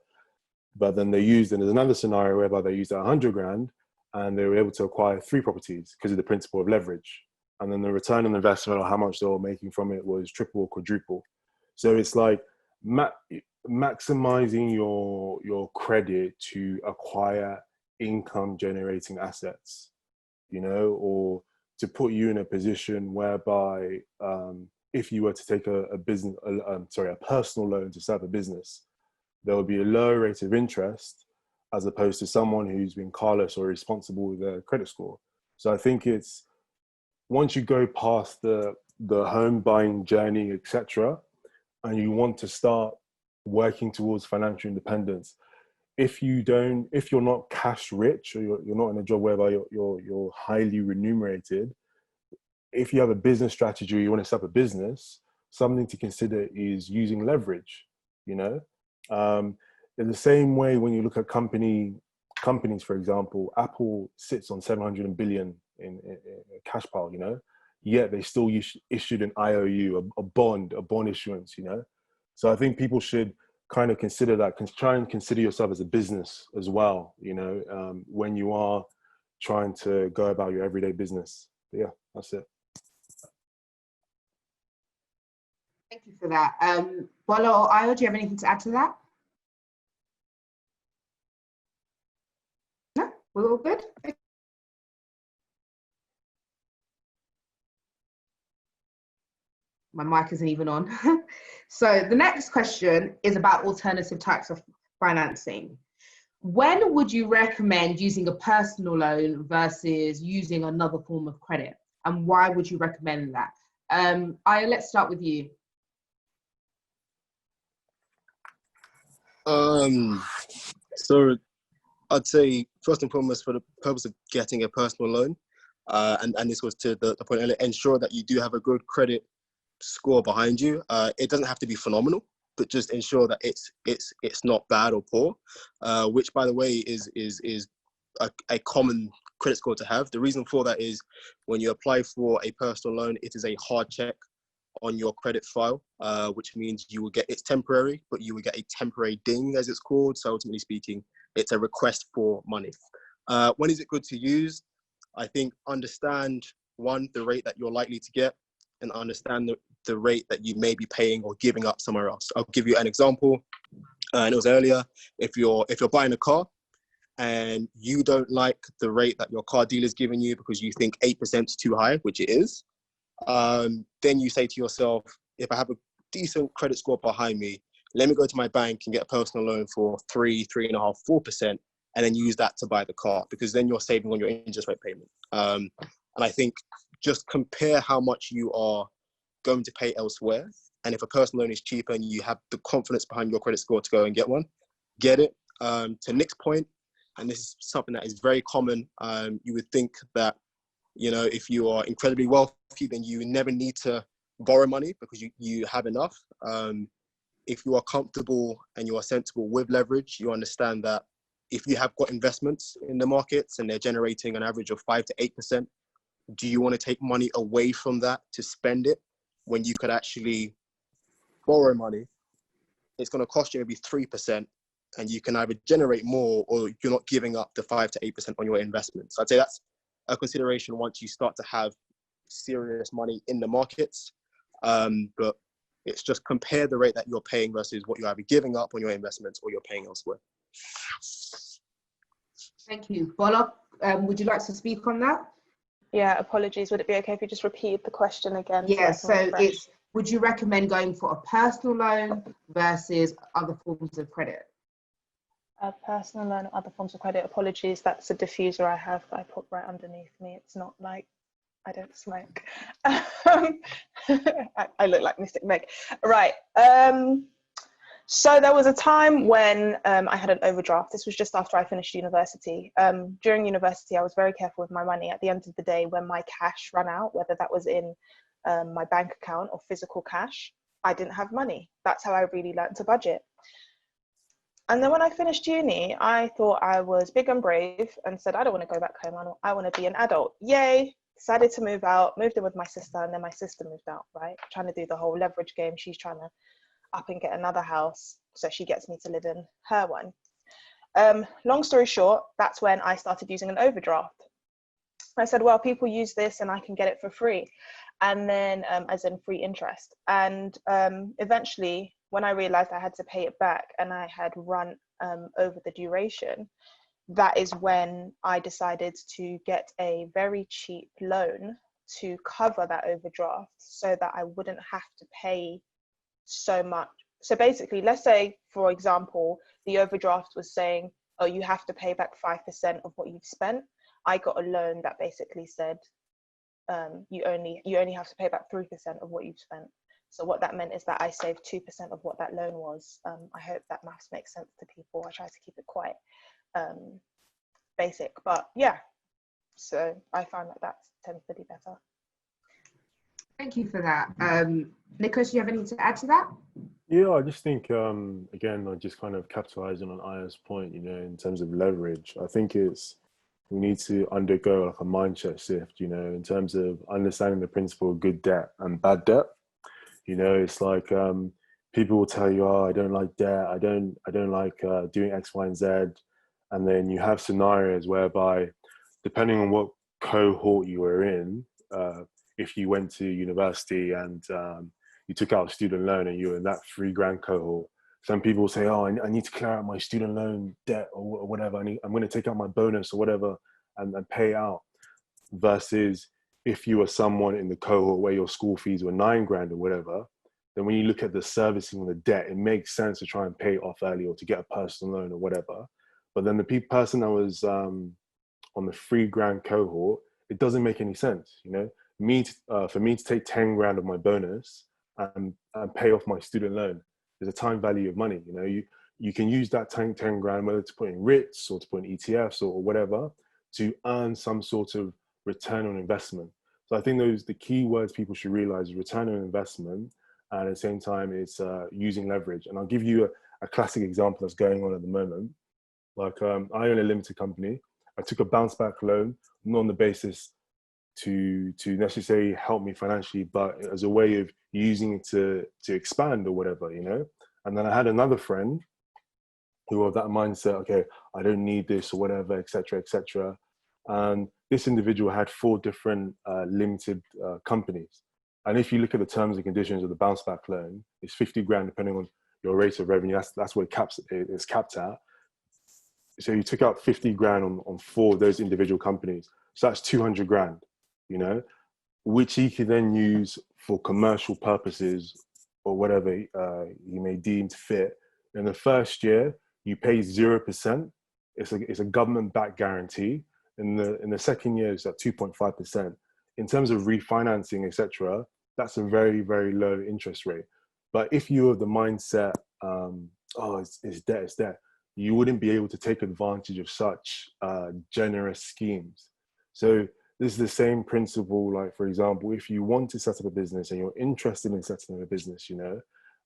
But then there's another scenario whereby they used 100 grand and they were able to acquire 3 properties because of the principle of leverage. And then the return on investment or how much they were making from it was triple or quadruple. So it's like maximizing your credit to acquire income generating assets, or to put you in a position whereby if you were to take a personal loan to start a business, there will be a lower rate of interest, as opposed to someone who's been careless or irresponsible with their credit score. So I think it's, once you go past the home buying journey, etc., and you want to start working towards financial independence, if you're not cash rich, or you're not in a job whereby you're highly remunerated, if you have a business strategy or you want to set up a business, something to consider is using leverage. You know, in the same way, when you look at companies, for example, Apple sits on 700 billion in a cash pile, you know, yet they still issued an IOU, a bond issuance, you know. So I think people should kind of consider that, try and consider yourself as a business as well, you know, when you are trying to go about your everyday business. But yeah, that's it. Thank you for that. Bola or Ayo, do you have anything to add to that? No, we're all good. My mic isn't even on. So the next question is about alternative types of financing. When would you recommend using a personal loan versus using another form of credit? And why would you recommend that? Ayo, let's start with you. So I'd say first and foremost, for the purpose of getting a personal loan, and this was to the point earlier, ensure that you do have a good credit score behind you. It doesn't have to be phenomenal, but just ensure that it's not bad or poor, which, by the way, is a common credit score to have. The reason for that is when you apply for a personal loan, it is a hard check on your credit file, which means you will get, it's temporary, but you will get a temporary ding, as it's called. So ultimately speaking, it's a request for money. When is it good to use? I think understand, one, the rate that you're likely to get, and understand the rate that you may be paying or giving up somewhere else. I'll give you an example, and it was earlier. If you're buying a car and you don't like the rate that your car dealer is giving you because you think 8% is too high, which it is, then you say to yourself, if I have a decent credit score behind me, let me go to my bank and get a personal loan for 3.5%, 4%, and then use that to buy the car, because then you're saving on your interest rate payment. And I think just compare how much you are going to pay elsewhere. And if a personal loan is cheaper and you have the confidence behind your credit score to go and get one, get it. To Nick's point, and this is something that is very common, you would think that, you know, if you are incredibly wealthy, then you never need to borrow money because you have enough. If you are comfortable and you are sensible with leverage, you understand that if you have got investments in the markets and they're generating an average of 5 to 8%, do you want to take money away from that to spend it when you could actually borrow money? It's going to cost you maybe 3%, and you can either generate more or you're not giving up the 5 to 8% on your investments. I'd say that's a consideration once you start to have serious money in the markets. But it's just compare the rate that you're paying versus what you're either giving up on your investments or you're paying elsewhere. Thank you. Bola, would you like to speak on that? Yeah, apologies. Would it be okay if you just repeat the question again? Yeah, so it's, would you recommend going for a personal loan versus other forms of credit? A personal loan or other forms of credit. Apologies, that's a diffuser I have that I put right underneath me. It's not like I don't smoke. I look like Mystic Meg. Right. So there was a time when I had an overdraft. This was just after I finished university. During university, I was very careful with my money. At the end of the day, when my cash ran out, whether that was in my bank account or physical cash, I didn't have money. That's how I really learned to budget. And then when I finished uni, I thought I was big and brave and said, I don't want to go back home. I want to be an adult. Yay. Decided to move out, moved in with my sister, and then my sister moved out, right? Trying to do the whole leverage game. She's trying to up and get another house, so she gets me to live in her one. Long story short, that's when I started using an overdraft. I said, well, people use this and I can get it for free, and then as in free interest. And eventually, when I realized I had to pay it back and I had run over the duration, that is when I decided to get a very cheap loan to cover that overdraft so that I wouldn't have to pay so much. So basically, let's say, for example, the overdraft was saying, oh, you have to pay back 5% of what you've spent. I got a loan that basically said you only have to pay back 3% of what you've spent. So what that meant is that I saved 2% of what that loan was. I hope that maths makes sense to people. I try to keep it quite basic, but yeah. So I found that tends to be better. Thank you for that. Nicholas, do you have anything to add to that? Yeah, I just think, again, I just kind of capitalizing on Aya's point, you know, in terms of leverage. I think we need to undergo like a mindset shift, you know, in terms of understanding the principle of good debt and bad debt. You know, it's like people will tell you, oh, I don't like debt. I don't like doing X, Y, and Z. And then you have scenarios whereby, depending on what cohort you were in, if you went to university and you took out a student loan and you were in that $3,000 cohort, some people say, oh, I need to clear out my student loan debt or whatever. I'm going to take out my bonus or whatever and pay out. Versus if you were someone in the cohort where your school fees were $9,000 or whatever, then when you look at the servicing of the debt, it makes sense to try and pay it off early or to get a personal loan or whatever. But then the person that was on the $3,000 cohort, it doesn't make any sense, you know. For me to take $10,000 of my bonus and pay off my student loan, there's a time value of money. You know, you can use that $10,000 whether to put in REITs or to put in ETFs or whatever to earn some sort of return on investment. So I think the key words people should realize is return on investment, and at the same time it's using leverage. And I'll give you a classic example that's going on at the moment. Like I own a limited company. I took a bounce back loan, not on the basis to necessarily help me financially, but as a way of using it to expand or whatever, you know. And then I had another friend who had that mindset, okay, I don't need this or whatever, etc., etc. And this individual had 4 different limited companies. And if you look at the terms and conditions of the bounce back loan, it's $50,000 depending on your rate of revenue. That's what it's capped at. So you took out $50,000 on 4 of those individual companies. So that's $200,000, you know, which he can then use for commercial purposes or whatever you may deem fit. In the first year, you pay 0%. It's a government-backed guarantee. In the second year, it's at 2.5%. In terms of refinancing, etc., that's a very, very low interest rate. But if you have the mindset, it's debt, you wouldn't be able to take advantage of such generous schemes. So this is the same principle. Like, for example, if you want to set up a business and you're interested in setting up a business, you know,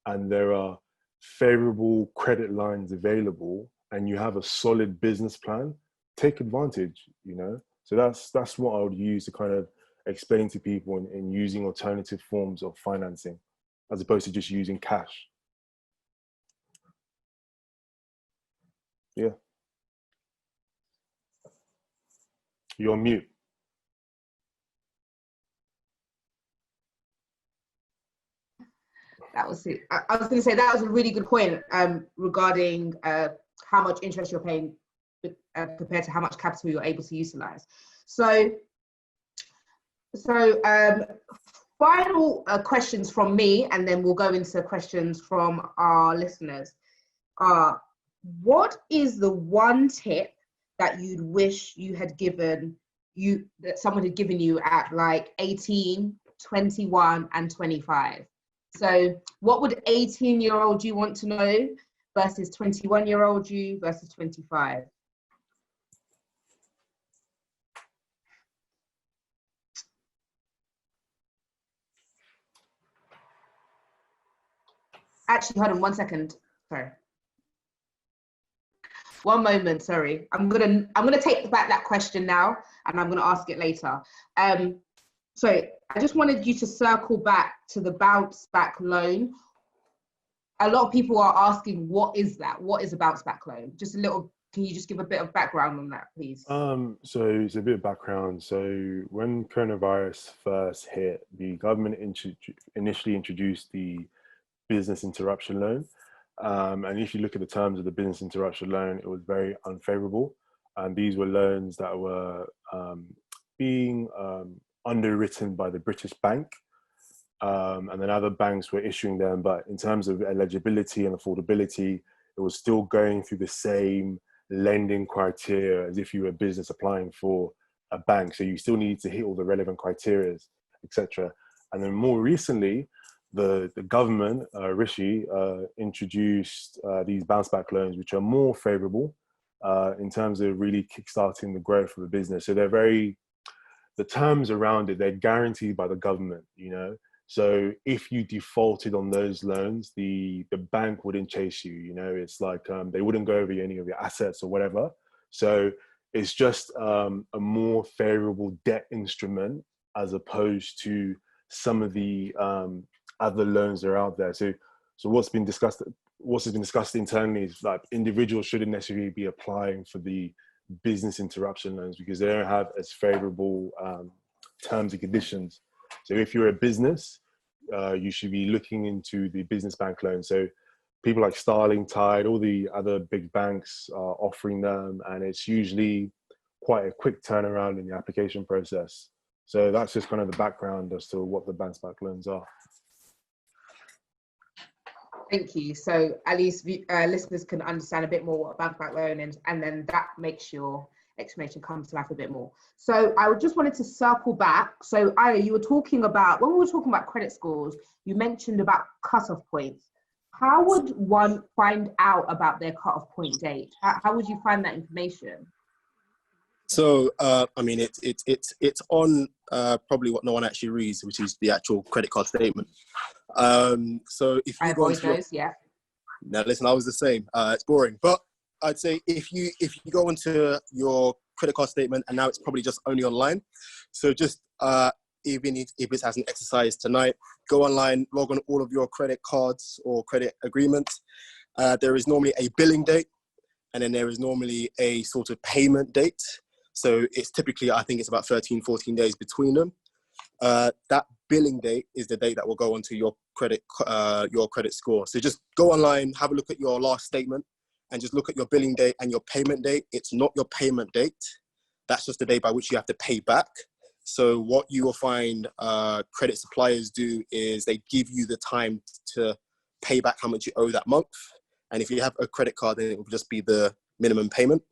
and there are favorable credit lines available and you have a solid business plan, take advantage, you know. So that's what I would use to kind of explain to people in using alternative forms of financing as opposed to just using cash. Yeah. You're on mute. That was it. I was going to say that was a really good point regarding how much interest you're paying compared to how much capital you're able to utilize. So final questions from me, and then we'll go into questions from our listeners. What is the one tip that you'd wish you had given that someone had given you at like 18, 21, and 25? So what would 18-year-old you want to know versus 21-year-old you versus 25? Actually, hold on 1 second. Sorry. One moment, sorry. I'm gonna take back that question now, and I'm gonna ask it later. So I just wanted you to circle back to the bounce back loan. A lot of people are asking, what is that? What is a bounce back loan? Just a little, can you just give a bit of background on that, please? So it's a bit of background. So when coronavirus first hit, the government initially introduced the business interruption loan. And if you look at the terms of the business interruption loan, it was very unfavorable. And these were loans that were being underwritten by the British Bank. And then other banks were issuing them. But in terms of eligibility and affordability, it was still going through the same lending criteria as if you were a business applying for a bank. So you still need to hit all the relevant criteria, etc. And then more recently, the government, Rishi, introduced these bounce back loans, which are more favorable in terms of really kickstarting the growth of a business. So the terms around it, they're guaranteed by the government, you know. So if you defaulted on those loans, the bank wouldn't chase you, you know. It's like they wouldn't go over any of your assets or whatever. So it's just a more favorable debt instrument as opposed to some of the other loans that are out there. So what's been discussed internally is like individuals shouldn't necessarily be applying for the business interruption loans because they don't have as favorable terms and conditions. So if you're a business, you should be looking into the business bank loan. So people like Starling, Tide, all the other big banks are offering them, and it's usually quite a quick turnaround in the application process. So that's just kind of the background as to what the bounce back loans are. Thank you. So at least listeners can understand a bit more what a bounce back loan is, and then that makes your explanation come to life a bit more. So I just wanted to circle back. So Aya, you were talking about, when we were talking about credit scores, you mentioned about cutoff points. How would one find out about their cutoff point date? How would you find that information? So, I mean, it's on probably what no one actually reads, which is the actual credit card statement. So if you go into now, listen, I was the same. It's boring, but I'd say if you go into your credit card statement, and now it's probably just only online. So just even if it's as an exercise tonight, go online, log on all of your credit cards or credit agreements. There is normally a billing date, and then there is normally a sort of payment date. So it's typically, I think it's about 13, 14 days between them. That billing date is the date that will go onto your credit score. So just go online, have a look at your last statement, and just look at your billing date and your payment date. It's not your payment date. That's just the date by which you have to pay back. So what you will find credit suppliers do is they give you the time to pay back how much you owe that month. And if you have a credit card, then it will just be the minimum payment.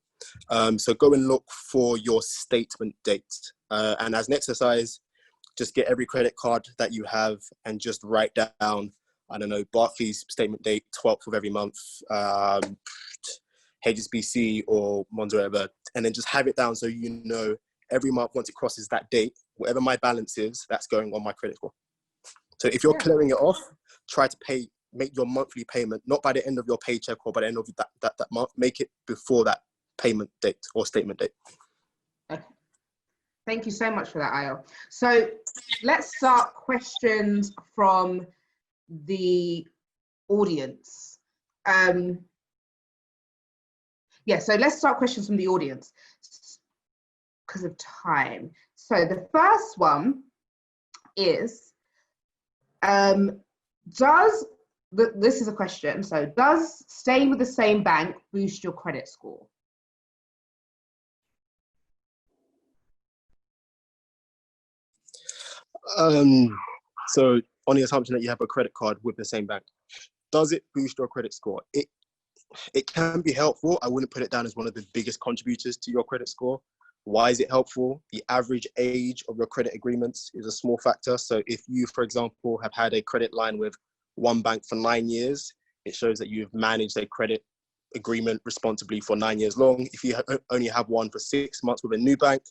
So go and look for your statement date. And as an exercise, just get every credit card that you have and just write down, I don't know, Barclays statement date, 12th of every month, HSBC or Monzo, whatever, and then just have it down so you know every month once it crosses that date, whatever my balance is, that's going on my credit score. So if you're clearing it off, try to make your monthly payment, not by the end of your paycheck or by the end of that month, make it before that payment date or statement date. Okay. Thank you so much for that, Ayo. So let's start questions from the audience. So let's start questions from the audience because of time. So the first one is, this is a question. So does staying with the same bank boost your credit score? So on the assumption that you have a credit card with the same bank, does it boost your credit score? It can be helpful. I wouldn't put it down as one of the biggest contributors to your credit score. Why is it helpful? The average age of your credit agreements is a small factor. So if you, for example, have had a credit line with one bank for 9 years, it shows that you've managed a credit agreement responsibly for 9 years long. If you only have one for 6 months with a new bank,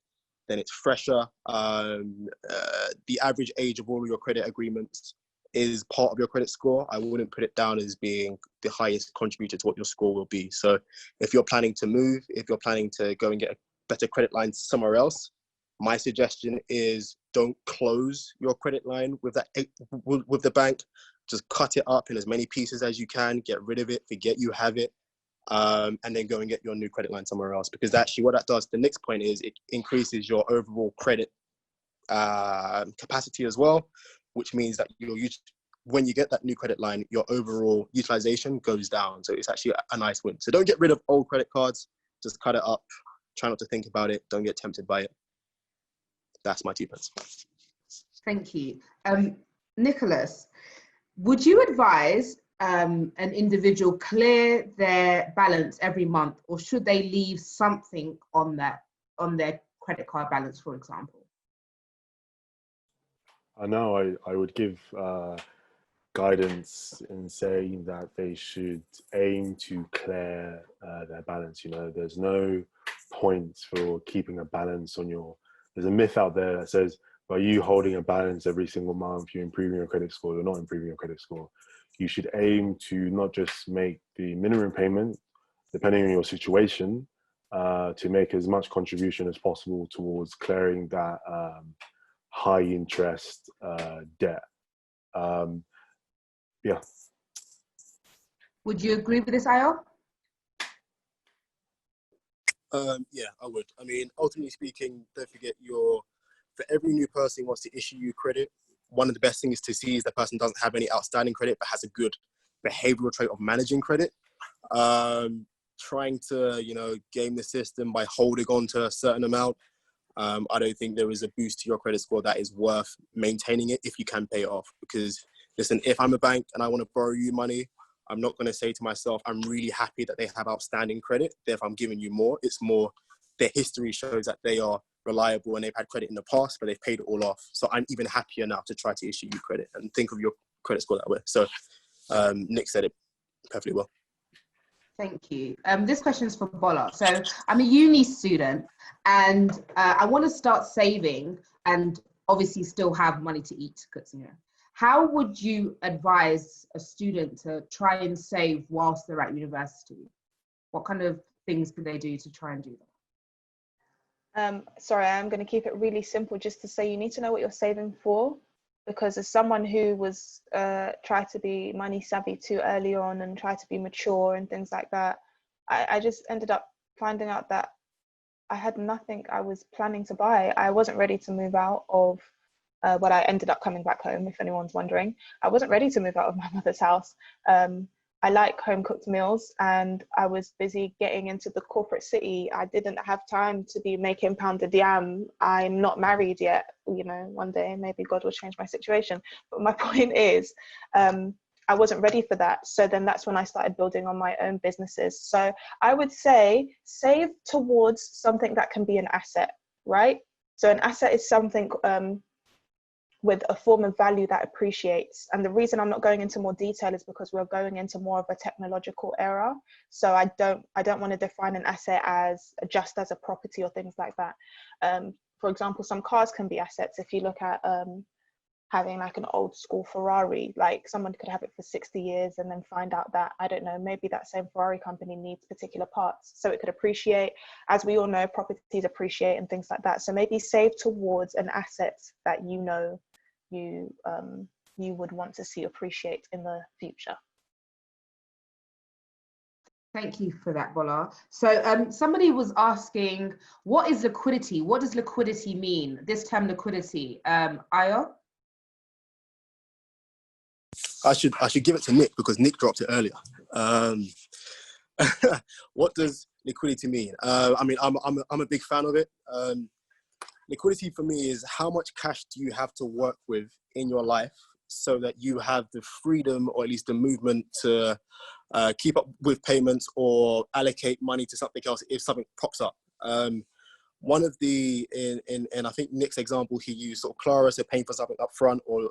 then it's fresher. The average age of all of your credit agreements is part of your credit score. I wouldn't put it down as being the highest contributor to what your score will be. So if you're planning to move, if you're planning to go and get a better credit line somewhere else, my suggestion is don't close your credit line with the bank. Just cut it up in as many pieces as you can, get rid of it, forget you have it, and then go and get your new credit line somewhere else. Because actually what that does, the next point is it increases your overall credit capacity as well, which means that when you get that new credit line, your overall utilization goes down. So it's actually a nice win. So don't get rid of old credit cards, just cut it up. Try not to think about it. Don't get tempted by it. That's my 2 pence. Thank you. Nicholas, would you advise an individual clear their balance every month, or should they leave something on their credit card balance, for example? I know I would give guidance in saying that they should aim to clear their balance. You know, there's no point for keeping a balance on your, there's a myth out there that says, by you holding a balance every single month, you're improving your credit score. You're not improving your credit score. You should aim to not just make the minimum payment, depending on your situation, to make as much contribution as possible towards clearing that high interest debt. Yeah. Would you agree with this, Ayo? Yeah, I would. I mean, ultimately speaking, don't forget for every new person who wants to issue you credit, one of the best things to see is the person doesn't have any outstanding credit, but has a good behavioral trait of managing credit. Trying to, game the system by holding on to a certain amount. I don't think there is a boost to your credit score that is worth maintaining it if you can pay it off. Because listen, if I'm a bank and I want to borrow you money, I'm not going to say to myself, I'm really happy that they have outstanding credit. Therefore, I'm giving you more. It's more their history shows that they are reliable and they've had credit in the past, but they've paid it all off. So I'm even happier now to try to issue you credit and think of your credit score that way. So Nick said it perfectly well. Thank you. This question is for Bola. So I'm a uni student and I want to start saving and obviously still have money to eat. How would you advise a student to try and save whilst they're at university? What kind of things could they do to try and do that? Sorry, I'm going to keep it really simple just to say you need to know what you're saving for, because as someone who was tried to be money savvy too early on and tried to be mature and things like that, I just ended up finding out that I had nothing I was planning to buy. I wasn't ready to move out of what I ended up coming back home, if anyone's wondering. I wasn't ready to move out of my mother's house. I like home cooked meals and I was busy getting into the corporate city. I didn't have time to be making pounded yam. I'm not married yet. One day maybe God will change my situation. But my point is, I wasn't ready for that. So then that's when I started building on my own businesses. So I would say save towards something that can be an asset, right? So an asset is something with a form of value that appreciates. And the reason I'm not going into more detail is because we're going into more of a technological era. So I don't want to define an asset as just as a property or things like that. For example, some cars can be assets. If you look at having like an old school Ferrari, like someone could have it for 60 years and then find out that, I don't know, maybe that same Ferrari company needs particular parts. So it could appreciate. As we all know, properties appreciate and things like that. So maybe save towards an asset that you would want to see appreciate in the future. Thank you for that, Bola. So somebody was asking, what is liquidity? What does liquidity mean? This term liquidity, Ayo? I should give it to Nick because Nick dropped it earlier. What does liquidity mean? I mean, I'm a big fan of it. Liquidity for me is how much cash do you have to work with in your life so that you have the freedom or at least the movement to keep up with payments or allocate money to something else if something pops up. One of the, in I think Nick's example, he used sort of Klarna, so paying for something up front or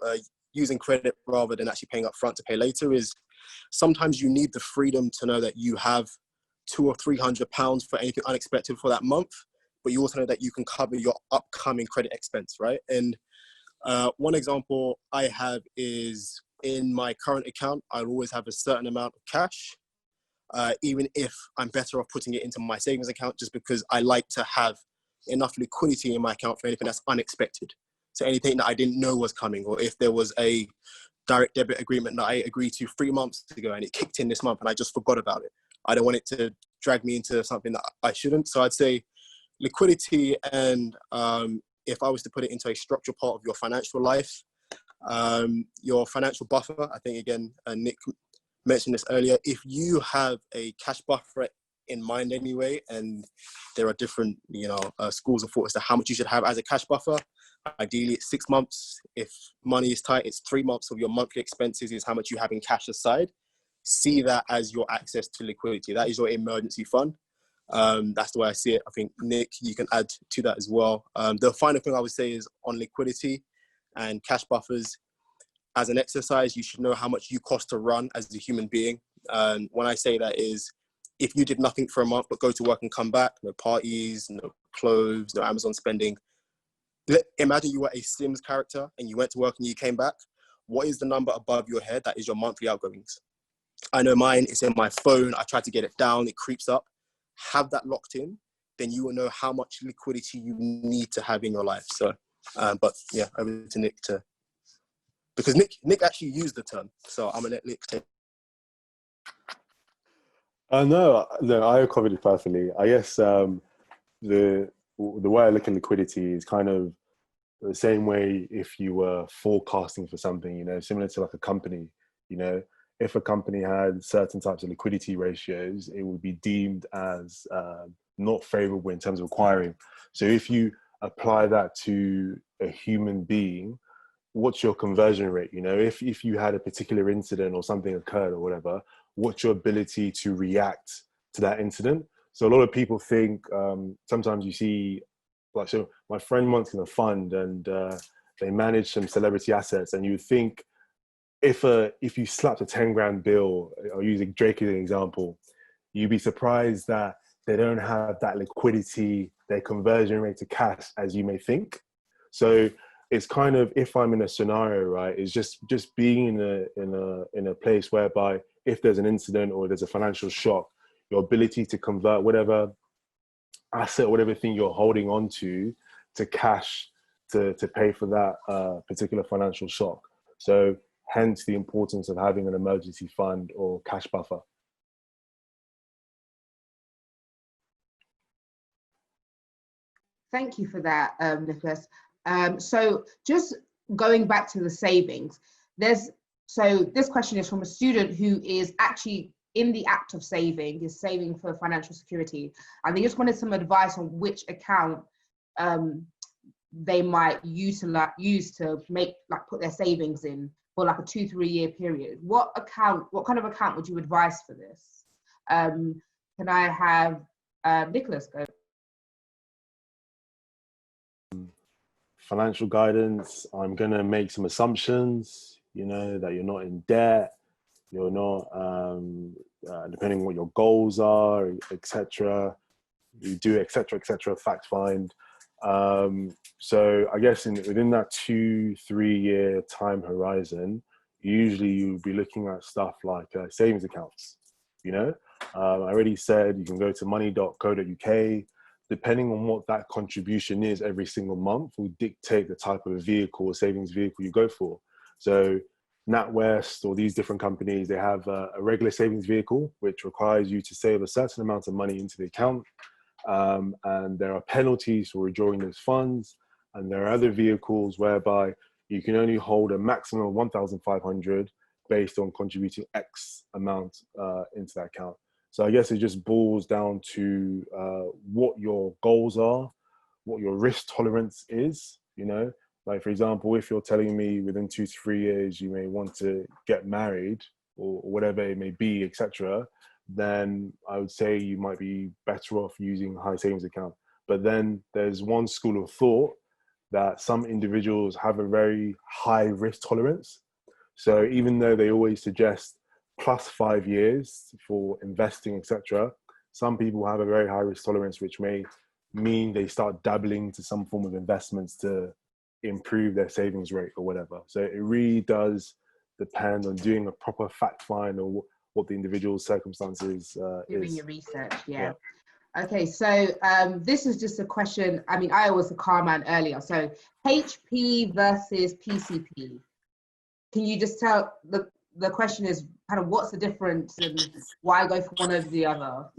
using credit rather than actually paying up front to pay later, is sometimes you need the freedom to know that you have £200 or £300 for anything unexpected for that month, but you also know that you can cover your upcoming credit expense, right? And one example I have is in my current account, I'll always have a certain amount of cash, even if I'm better off putting it into my savings account, just because I like to have enough liquidity in my account for anything that's unexpected. So anything that I didn't know was coming, or if there was a direct debit agreement that I agreed to 3 months ago and it kicked in this month and I just forgot about it. I don't want it to drag me into something that I shouldn't. So I'd say liquidity, and if I was to put it into a structural part of your financial life, your financial buffer, I think again, Nick mentioned this earlier, if you have a cash buffer in mind anyway, and there are different, schools of thought as to how much you should have as a cash buffer. Ideally, it's 6 months. If money is tight, it's 3 months of your monthly expenses is how much you have in cash aside. see that as your access to liquidity. That is your emergency fund. That's the way I see it. I think, Nick, you can add to that as well. The final thing I would say is on liquidity and cash buffers. As an exercise, you should know how much you cost to run as a human being. When I say that is, if you did nothing for a month but go to work and come back, no parties, no clothes, no Amazon spending. Imagine you were a Sims character and you went to work and you came back. What is the number above your head that is your monthly outgoings? I know mine, it's in my phone. I try to get it down, it creeps up. Have that locked in, then you will know how much liquidity you need to have in your life. So, but yeah, over to Nick because Nick actually used the term. So I'm gonna let Nick take. No, I covered it perfectly. I guess the way I look at liquidity is kind of the same way if you were forecasting for something, you know, similar to like a company, you know. If a company had certain types of liquidity ratios, it would be deemed as not favorable in terms of acquiring. So if you apply that to a human being, what's your conversion rate? You know, if you had a particular incident or something occurred or whatever, what's your ability to react to that incident? So a lot of people think, sometimes you see, like, so my friend once in a fund and they manage some celebrity assets, and you would think, if you slapped a 10 grand bill, or using Drake as an example, you'd be surprised that they don't have that liquidity, their conversion rate to cash as you may think. So it's kind of, if I'm in a scenario, right, it's just being in a place whereby if there's an incident or there's a financial shock, your ability to convert whatever asset, whatever thing you're holding on to cash to pay for that particular financial shock. So hence the importance of having an emergency fund or cash buffer. Thank you for that, Nicholas. So just going back to the savings, so this question is from a student who is actually in the act of saving, is saving for financial security. And they just wanted some advice on which account they might use to make, like, put their savings in for like a 2-3 year period. What kind of account would you advise for this? Can I have Nicholas go? Financial guidance, I'm going to make some assumptions, you know, that you're not in debt, you're not, depending on what your goals are, etc. You do, etc., fact find. So I guess within that 2-3 year time horizon, usually you'll be looking at stuff like savings accounts, you know. I already said you can go to money.co.uk. Depending on what that contribution is every single month will dictate the type of vehicle or savings vehicle you go for. So NatWest or these different companies, they have a regular savings vehicle, which requires you to save a certain amount of money into the account. And there are penalties for withdrawing those funds. And there are other vehicles whereby you can only hold a maximum of 1,500 based on contributing X amount into that account. So I guess it just boils down to what your goals are, what your risk tolerance is, you know. Like, for example, if you're telling me within 2 to 3 years you may want to get married or whatever it may be, etc., then I would say you might be better off using a high savings account. But then there's one school of thought that some individuals have a very high risk tolerance. So even though they always suggest +5 years for investing, etc., some people have a very high risk tolerance, which may mean they start dabbling to some form of investments to improve their savings rate or whatever. So it really does depend on doing a proper fact find or what the individual circumstances Doing is. your research, yeah. Okay, so this is just a question. I mean, I was a car man earlier. So HP versus PCP. Can you just tell, the question is kind of what's the difference and why go for one over the other?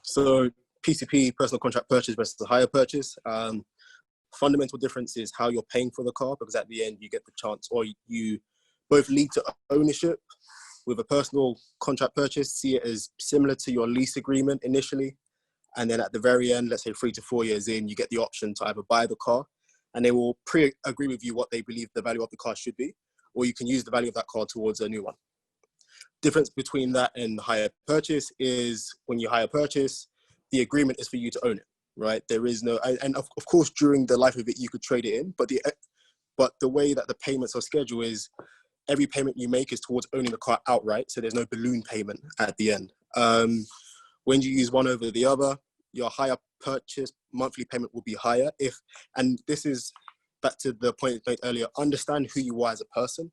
So PCP, personal contract purchase versus a hire purchase. Fundamental difference is how you're paying for the car, because at the end you get the chance, or you both lead to ownership. With a personal contract purchase, see it as similar to your lease agreement initially, and then at the very end, let's say 3 to 4 years in, you get the option to either buy the car, and they will pre-agree with you what they believe the value of the car should be, or you can use the value of that car towards a new one. Difference between that and hire purchase is when you hire purchase, the agreement is for you to own it, right? There is no, and of course, during the life of it, you could trade it in, but the way that the payments are scheduled is every payment you make is towards owning the car outright. So there's no balloon payment at the end. When you use one over the other, your hire purchase monthly payment will be higher. And this is back to the point made earlier, understand who you are as a person.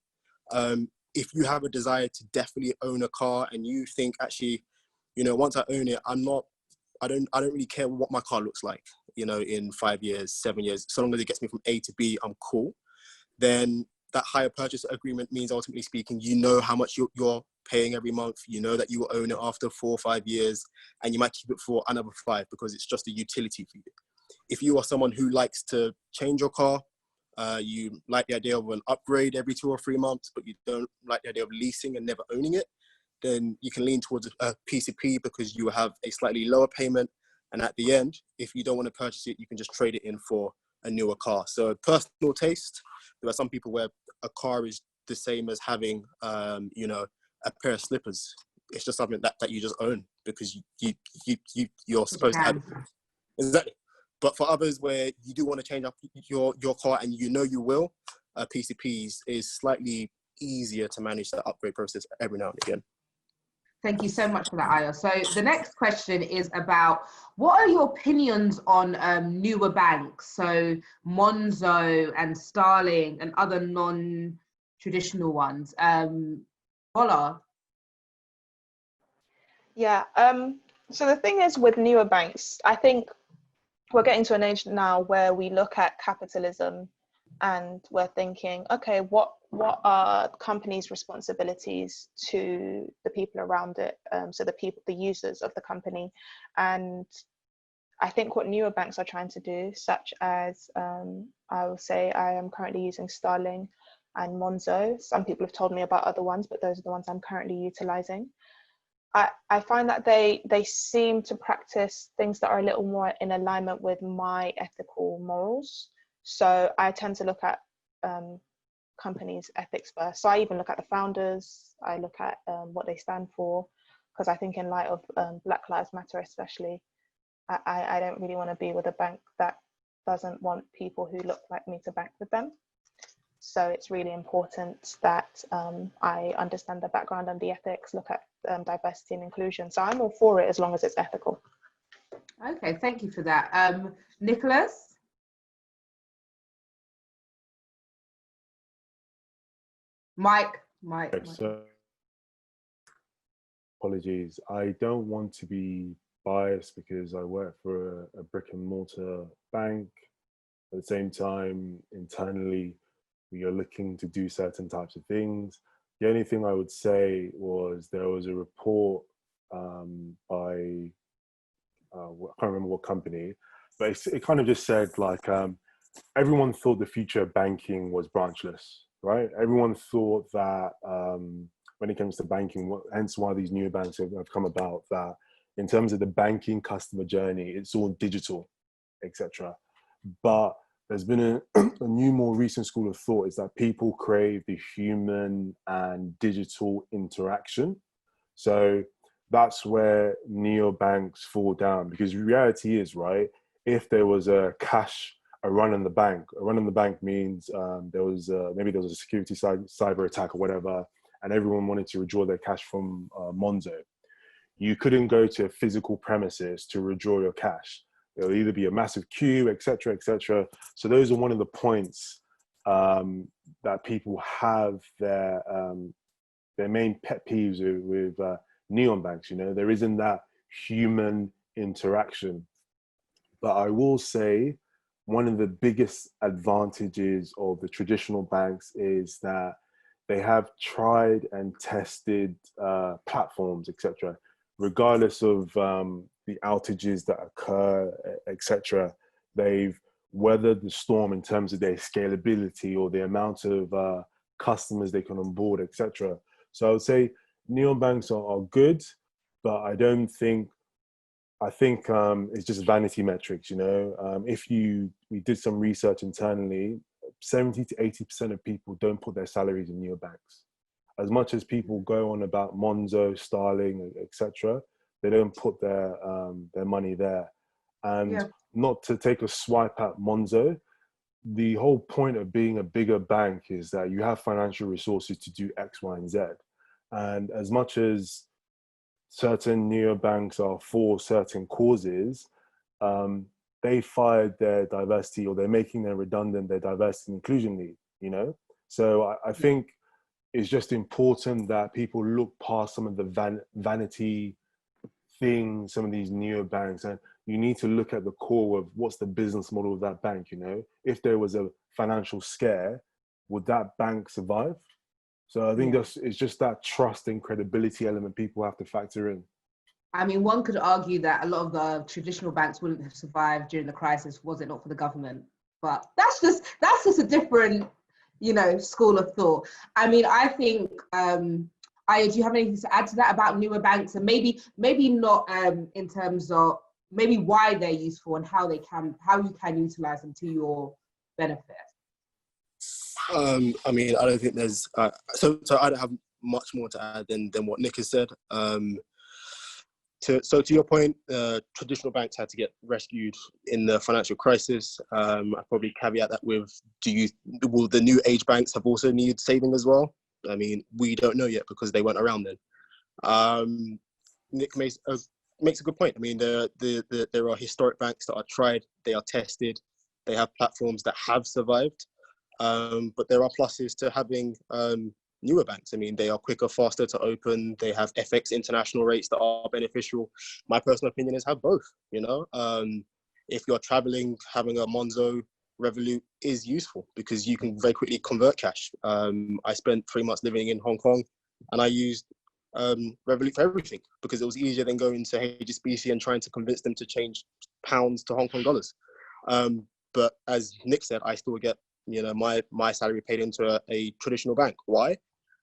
If you have a desire to definitely own a car and you think actually, once I own it, I don't really care what my car looks like, in 5 years, 7 years, so long as it gets me from A to B, I'm cool. Then that hire purchase agreement means, ultimately speaking, how much you're paying every month. You know that you will own it after 4 or 5 years, and you might keep it for another 5 because it's just a utility for you. If you are someone who likes to change your car, you like the idea of an upgrade every 2 or 3 months, but you don't like the idea of leasing and never owning it, then you can lean towards a PCP because you have a slightly lower payment. And at the end, if you don't want to purchase it, you can just trade it in for a newer car. So personal taste. There are some people where a car is the same as having, a pair of slippers. It's just something that you just own because you're supposed to have it. Exactly. But for others where you do want to change up your car and you will, PCPs is slightly easier to manage that upgrade process every now and again. Thank you so much for that, Aya. So the next question is about, what are your opinions on newer banks? So Monzo and Starling and other non-traditional ones. Voila. Yeah, so the thing is with newer banks, I think we're getting to an age now where we look at capitalism and we're thinking, okay, what are companies' responsibilities to the people around it? So the users of the company. And I think what newer banks are trying to do, such as I will say I am currently using Starling and Monzo. Some people have told me about other ones, but those are the ones I'm currently utilizing. I find that they seem to practice things that are a little more in alignment with my ethical morals. So I tend to look at companies' ethics first. So I even look at the founders. I look at what they stand for, because I think in light of Black Lives Matter especially, I don't really want to be with a bank that doesn't want people who look like me to bank with them. So it's really important that I understand the background and the ethics, look at diversity and inclusion. So I'm all for it as long as it's ethical. Okay, thank you for that. Nicholas? Mike. So, apologies. I don't want to be biased because I work for a brick and mortar bank. At the same time, internally, we are looking to do certain types of things. The only thing I would say was there was a report by, I can't remember what company, but it kind of just said like, everyone thought the future of banking was branchless, right? Everyone thought that when it comes to banking, hence why these new banks have come about, that in terms of the banking customer journey, it's all digital, etc. But there's been a new, more recent school of thought is that people crave the human and digital interaction. So that's where neobanks fall down, because reality is, right, if there was a run on the bank means maybe there was a security cyber attack or whatever, and everyone wanted to withdraw their cash from Monzo. You couldn't go to a physical premises to withdraw your cash. There'll either be a massive queue, etc., etc. So those are one of the points that people have their main pet peeves with neon banks. There isn't that human interaction. But I will say one of the biggest advantages of the traditional banks is that they have tried and tested platforms, etc. Regardless of the outages that occur, etc., they've weathered the storm in terms of their scalability or the amount of customers they can onboard, etc. So I would say neobanks are good, but I think it's just vanity metrics. If we did some research internally, 70 to 80% of people don't put their salaries in neobanks. as much as people go on about Monzo, Starling, etc., they don't put their money there. And not to take a swipe at Monzo, the whole point of being a bigger bank is that you have financial resources to do X, Y, and Z. And as much as certain neobanks are for certain causes, they fired their diversity, or they're making them redundant, their diversity and inclusion lead, you know? So I think it's just important that people look past some of the vanity things, some of these neobanks, and you need to look at the core of what's the business model of that bank, you know? If there was a financial scare, would that bank survive? So I think it's just that trust and credibility element people have to factor in. I mean, one could argue that a lot of the traditional banks wouldn't have survived during the crisis was it not for the government. But that's just a different, you know, school of thought. I mean, I think, Aya, do you have anything to add to that about newer banks, and maybe not in terms of maybe why they're useful and how you can utilize them to your benefit? I mean, I don't think there's so I don't have much more to add than what Nick has said. To your point, traditional banks had to get rescued in the financial crisis. I'd probably caveat that with, will the new age banks have also needed saving as well? I mean, we don't know yet because they weren't around then. Nick makes a good point. I mean, there are historic banks that are tried, they are tested, they have platforms that have survived. But there are pluses to having newer banks. I mean, they are quicker, faster to open. They have FX international rates that are beneficial. My personal opinion is have both, you know. If you're traveling, having a Monzo Revolut is useful because you can very quickly convert cash. I spent 3 months living in Hong Kong and I used Revolut for everything because it was easier than going to HSBC and trying to convince them to change pounds to Hong Kong dollars. But as Nick said, I still get, you know, my salary paid into a traditional bank. Why?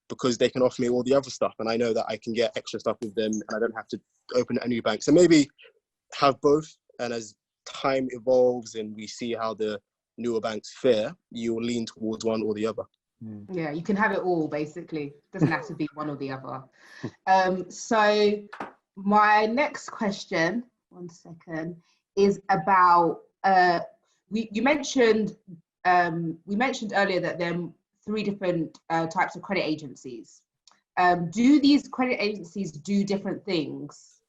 Because they can offer me all the other stuff, and I know that I can get extra stuff with them, and I don't have to open a new bank. So maybe have both, and as time evolves and we see how the newer banks fare, you'll lean towards one or the other. Yeah, you can have it all, basically. Doesn't have to be one or the other. So my next question, one second, is about we mentioned earlier that there are 3 different types of credit agencies. Do these credit agencies do different things,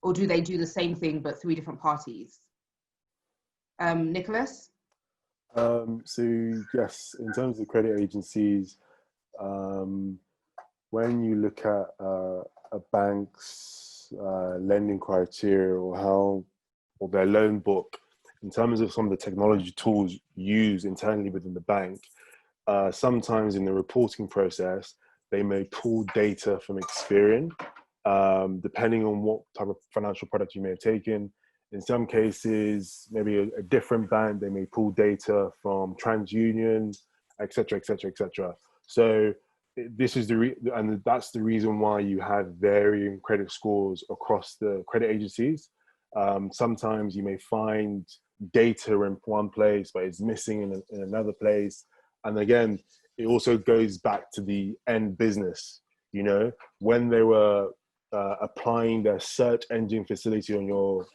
or do they do the same thing but 3 different parties? Nicholas? So yes, in terms of credit agencies, when you look at a bank's lending criteria or their loan book, in terms of some of the technology tools used internally within the bank, sometimes in the reporting process, they may pull data from Experian, depending on what type of financial product you may have taken. In some cases, maybe a different bank, they may pull data from TransUnion, et cetera, et cetera, et cetera. So this is and that's the reason why you have varying credit scores across the credit agencies. Sometimes you may find data in one place, but it's missing in another place. And again, it also goes back to the end business. You know, when they were applying their search engine facility on your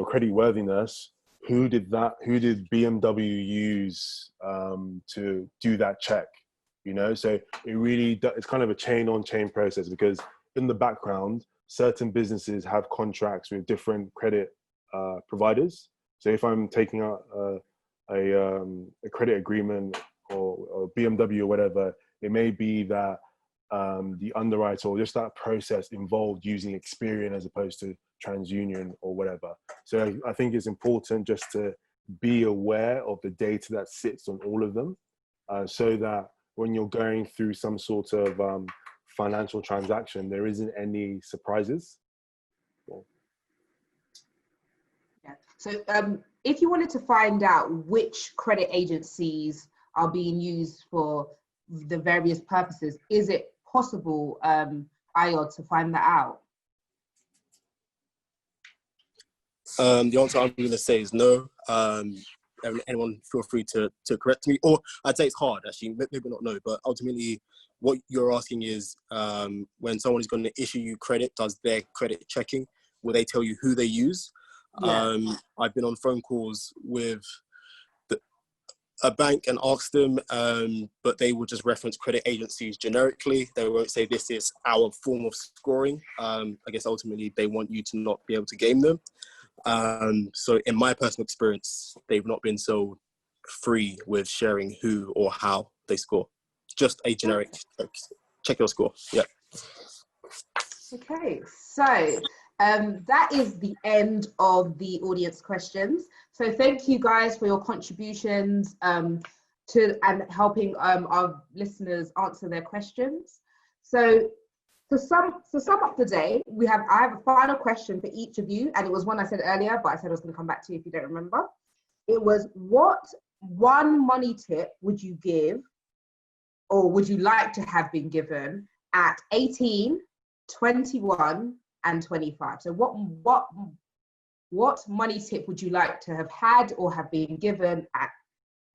credit worthiness, who did BMW use to do that check? You know, so it's kind of a chain on chain process, because in the background, certain businesses have contracts with different credit providers. So if I'm taking out a credit agreement or BMW or whatever, it may be that the underwriter or just that process involved using Experian as opposed to TransUnion or whatever. So I think it's important just to be aware of the data that sits on all of them, so that when you're going through some sort of financial transaction, there isn't any surprises. Yeah. So if you wanted to find out which credit agencies are being used for the various purposes, is it possible, Ayo, to find that out? The answer I'm going to say is no. anyone feel free to correct me, or I'd say it's hard actually, maybe not know, but ultimately what you're asking is when someone is going to issue you credit, does their credit checking, will they tell you who they use? Yeah. I've been on phone calls with a bank and asked them, but they will just reference credit agencies generically. They won't say this is our form of scoring. I guess ultimately they want you to not be able to game them. So in my personal experience, they've not been so free with sharing who or how they score. Just a generic check your score. Yeah. Okay, so that is the end of the audience questions. So thank you guys for your contributions to and helping our listeners answer their questions. So to sum up the day, I have a final question for each of you, and it was one I said earlier, but I said I was going to come back to you if you don't remember. It was, what one money tip would you give, or would you like to have been given at 18, 21, and 25? So what money tip would you like to have had or have been given at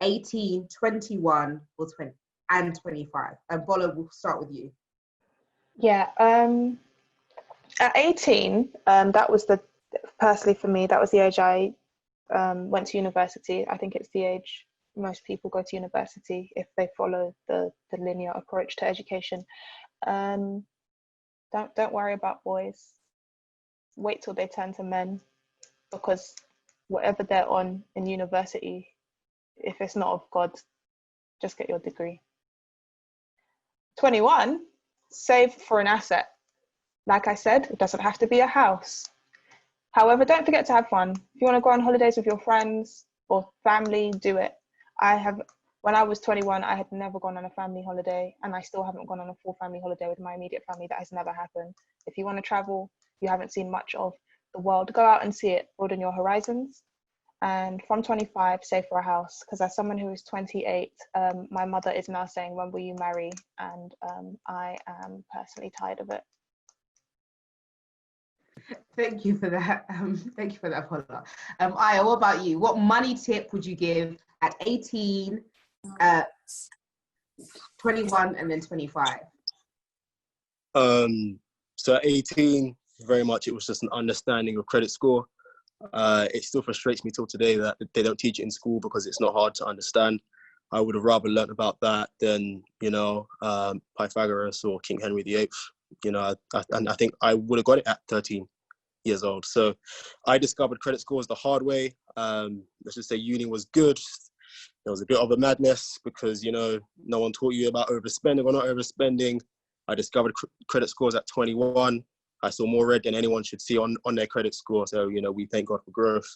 18, 21, or 20 and 25? And Bola, we'll start with you. Yeah, at 18, that was personally for me, that was the age I went to university. I think it's the age most people go to university if they follow the linear approach to education. Don't worry about boys. Wait till they turn to men, because whatever they're on in university, if it's not of God, just get your degree. 21, save for an asset. Like I said, it doesn't have to be a house. However, don't forget to have fun. If you want to go on holidays with your friends or family, do it. When I was 21, I had never gone on a family holiday, and I still haven't gone on a full family holiday with my immediate family. That has never happened. If you want to travel, you haven't seen much of the world, go out and see it, broaden your horizons. And from 25, save for a house, because as someone who is 28, my mother is now saying, when will you marry? And I am personally tired of it. Thank you for that. Thank you for that, Paula. Aya, what about you? What money tip would you give at 18, 21, and then 25? So at 18, very much it was just an understanding of credit score. It still frustrates me till today that they don't teach it in school because it's not hard to understand. I would have rather learned about that than, Pythagoras or King Henry VIII. I think I would have got it at 13 years old. So I discovered credit scores the hard way. Let's just say uni was good. There was a bit of a madness because, no one taught you about overspending or not overspending. I discovered credit scores at 21. I saw more red than anyone should see on their credit score. So, we thank God for growth.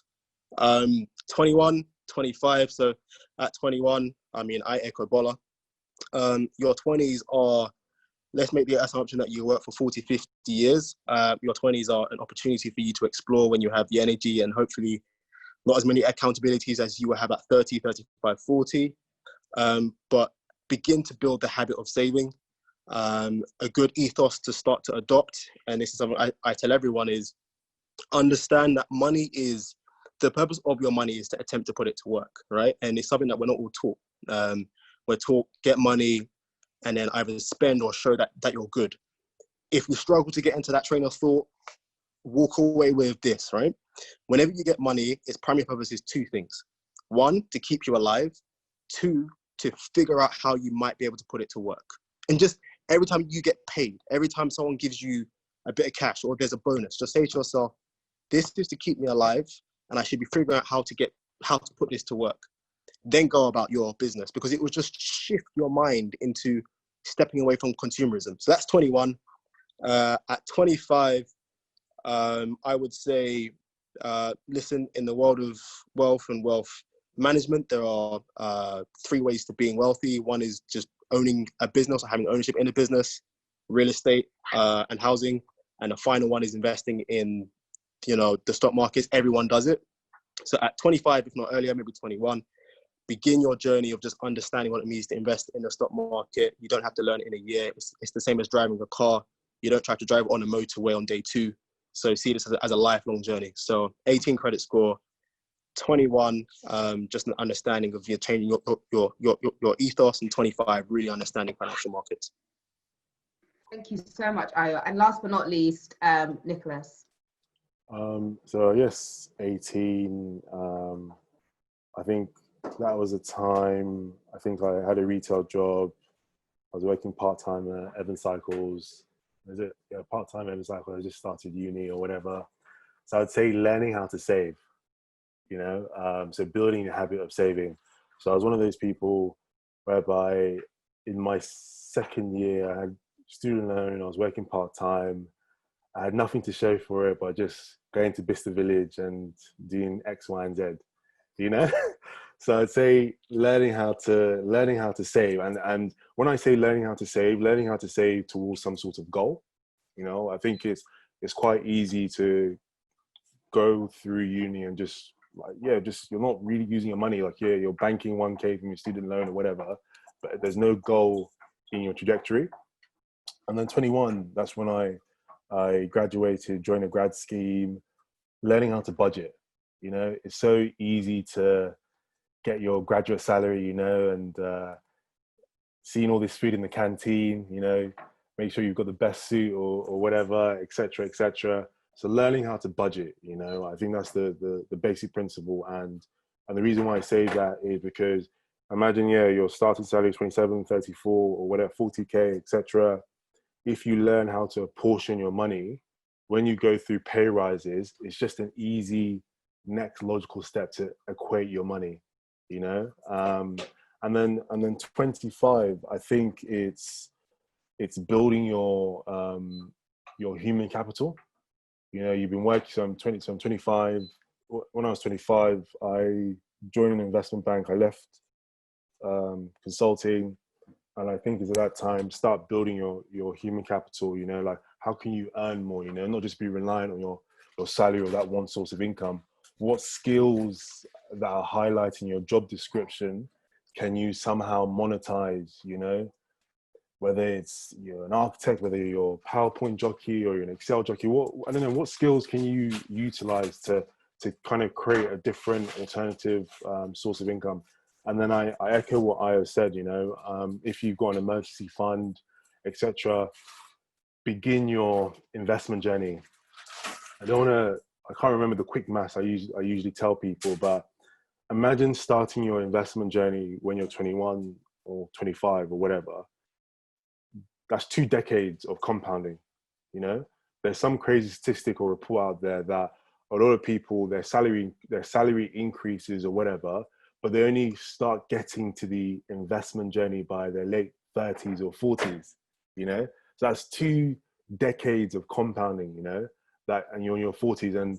21, 25. So at 21, I echo Bola. Your 20s are, let's make the assumption that you work for 40, 50 years. Your 20s are an opportunity for you to explore when you have the energy and hopefully not as many accountabilities as you will have at 30, 35, 40. But begin to build the habit of saving. A good ethos to start to adopt, and this is something I tell everyone, is understand that the purpose of your money is to attempt to put it to work, right? And it's something that we're not all taught. We're taught get money and then either spend or show that you're good. If you struggle to get into that train of thought, walk away with this, right? Whenever you get money, its primary purpose is two things. One, to keep you alive. Two, to figure out how you might be able to put it to work. And just every time you get paid, every time someone gives you a bit of cash or there's a bonus, just say to yourself, this is to keep me alive and I should be figuring out how to put this to work. Then go about your business, because it will just shift your mind into stepping away from consumerism. So that's 21. At 25, I would say, listen, in the world of wealth and wealth management, there are 3 ways to being wealthy. One is just owning a business or having ownership in a business, real estate and housing. And the final one is investing in, the stock markets. Everyone does it. So at 25, if not earlier, maybe 21, begin your journey of just understanding what it means to invest in the stock market. You don't have to learn it in a year. It's the same as driving a car. You don't try to drive on a motorway on day 2. So see this as a lifelong journey. So 18 credit score, 21, just an understanding of your changing your ethos, and 25, really understanding financial markets. Thank you so much, Ayo. And last but not least, Nicholas. So yes, 18. I think that was a time. I think I had a retail job. I was working part-time at Evans Cycles. Is it? Yeah, part-time Evans Cycles. I just started uni or whatever. So I'd say learning how to save. So building a habit of saving. So I was one of those people whereby in my second year I had student loan, I was working part-time, I had nothing to show for it, but just going to Bicester Village and doing X, Y, and Z, So I'd say learning how to save. And when I say learning how to save towards some sort of goal. I think it's quite easy to go through uni and just you're not really using your money. Like, you're banking 1K from your student loan or whatever, but there's no goal in your trajectory. And then 21, that's when I graduated, joined a grad scheme, learning how to budget. It's so easy to get your graduate salary, and seeing all this food in the canteen, make sure you've got the best suit or whatever, etc., etc. So learning how to budget, I think that's the basic principle. And the reason why I say that is because imagine, your starting salary is 27, 34 or whatever, 40K, etc. If you learn how to apportion your money, when you go through pay rises, it's just an easy next logical step to equate your money, and then 25, I think it's building your human capital. You've been working, so I'm 25. When I was 25, I joined an investment bank. I left consulting, and I think it's at that time, start building your human capital, like how can you earn more, not just be reliant on your salary or that one source of income. What skills that are highlighted in your job description can you somehow monetize, whether it's you're an architect, whether you're a PowerPoint jockey or you're an Excel jockey, what skills can you utilize to kind of create a different alternative source of income? And then I echo what Ayo said, if you've got an emergency fund, etc., begin your investment journey. I can't remember the quick maths I usually tell people, but imagine starting your investment journey when you're 21 or 25 or whatever. That's 2 decades of compounding. There's some crazy statistic or report out there that a lot of people, their salary increases or whatever, but they only start getting to the investment journey by their late 30s or 40s. So that's 2 decades of compounding. And you're in your 40s, and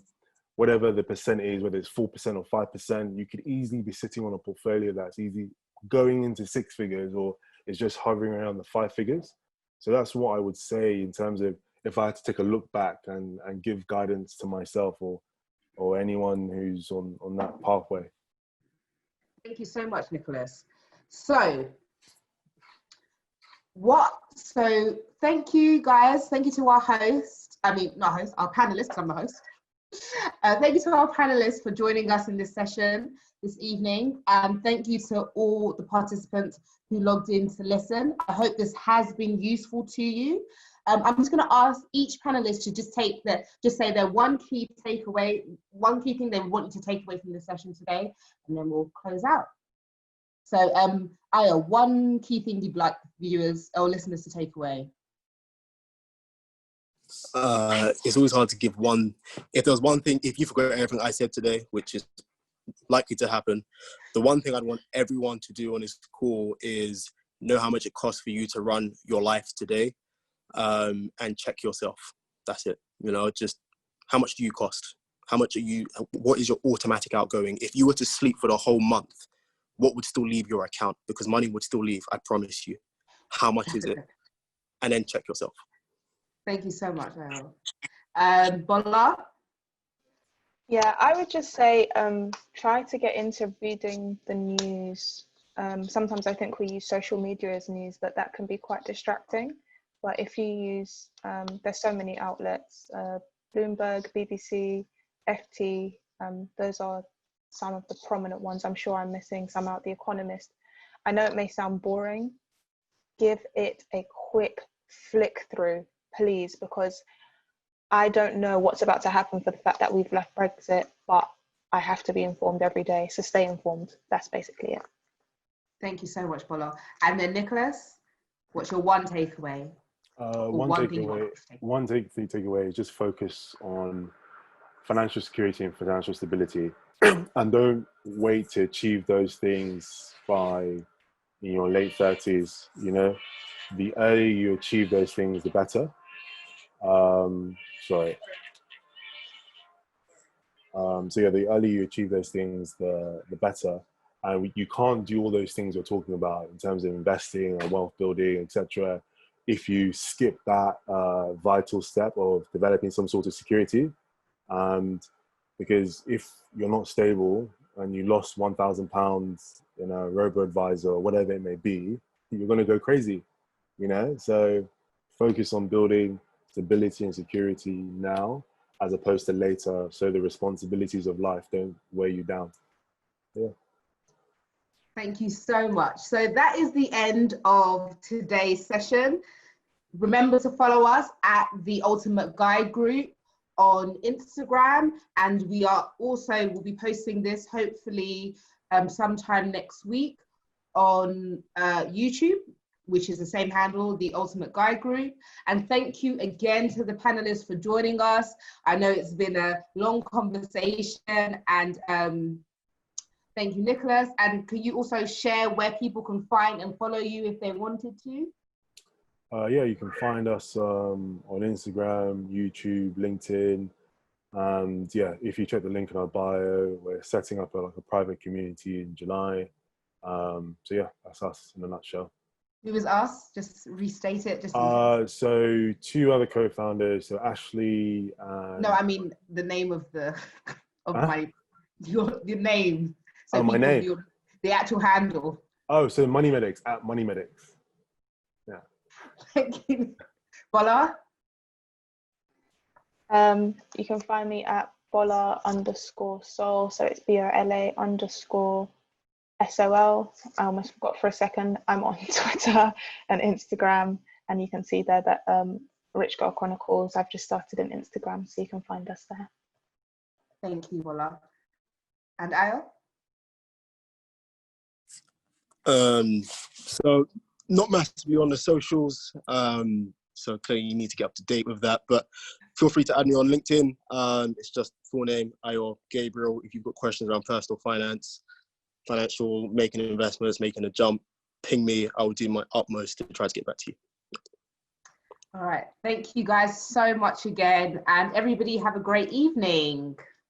whatever the percent is, whether it's 4% or 5%, you could easily be sitting on a portfolio that's easy going into 6 figures, or it's just hovering around the 5 figures. So that's what I would say in terms of if I had to take a look back and give guidance to myself or anyone who's on that pathway. Thank you so much, Nicholas. So thank you, guys. Thank you to our host. I mean, not host, our panelists, because I'm the host. Thank you to our panelists for joining us in this session this evening. Thank you to all the participants who logged in to listen. I hope this has been useful to you. I'm just going to ask each panelist to just say their one key takeaway, one key thing they want you to take away from the session today, and then we'll close out. So, Aya, one key thing you'd like viewers or listeners to take away? It's always hard to give one. If there was one thing, if you forgot everything I said today, which is likely to happen, the one thing I'd want everyone to do on this call is know how much it costs for you to run your life today, and check yourself. That's it. Just how much do you cost? What is your automatic outgoing? If you were to sleep for the whole month, what would still leave your account? Because money would still leave, I promise you. How much is it? And then check yourself. Thank you so much, Al. Bola? Yeah, I would just say try to get into reading the news. Sometimes I think we use social media as news, but that can be quite distracting. But if you use, there's so many outlets, Bloomberg, BBC, FT, those are some of the prominent ones. I'm sure I'm missing some out. The Economist. I know it may sound boring. Give it a quick flick through, please, because I don't know what's about to happen for the fact that we've left Brexit, but I have to be informed every day. So stay informed. That's basically it. Thank you so much, Bola. And then Nicholas, what's your one takeaway? One takeaway is just focus on financial security and financial stability, and don't wait to achieve those things by in your late 30s. You know, the earlier you achieve those things, the better. So yeah, the earlier you achieve those things, the better. And you can't do all those things we're talking about in terms of investing and wealth building, etc., if you skip that vital step of developing some sort of security. And because if you're not stable and you lost £1,000 in a robo-advisor or whatever it may be, you're going to go crazy, you know? So focus on building stability and security now as opposed to later, so the responsibilities of life don't weigh you down. Yeah. Thank you so much. So that is the end of today's session. Remember to follow us at the Ultimate Guide Group on Instagram, and we are also will be posting this hopefully sometime next week on YouTube, which is the same handle, the Ultimate Guide Group. And thank you again to the panelists for joining us. I know it's been a long conversation, and thank you, Nicholas. And can you also share where people can find and follow you if they wanted to? Yeah, you can find us on Instagram, YouTube, LinkedIn. And yeah, if you check the link in our bio, we're setting up a private community in July. So yeah, that's us in a nutshell. Who is us? Just restate it. Just so two other co-founders, so Ashley and... No, I mean the name of the your name. So my name. The actual handle. Oh, so Money Medics, at Money Medics. Yeah. Thank you. Bola? You can find me at Bola_Sol. So it's BOLA_SOL. I almost forgot for a second. I'm on Twitter and Instagram, and you can see there that Rich Girl Chronicles, I've just started an Instagram, so you can find us there. Thank you, Bola. And Ayo? So not massively on the socials, so clearly you need to get up to date with that, but feel free to add me on LinkedIn. It's just full name, Ayo Gabriel. If you've got questions around personal finance, financial, making investments, making a jump, ping me. I will do my utmost to try to get back to you. All right. Thank you guys so much again, and everybody have a great evening.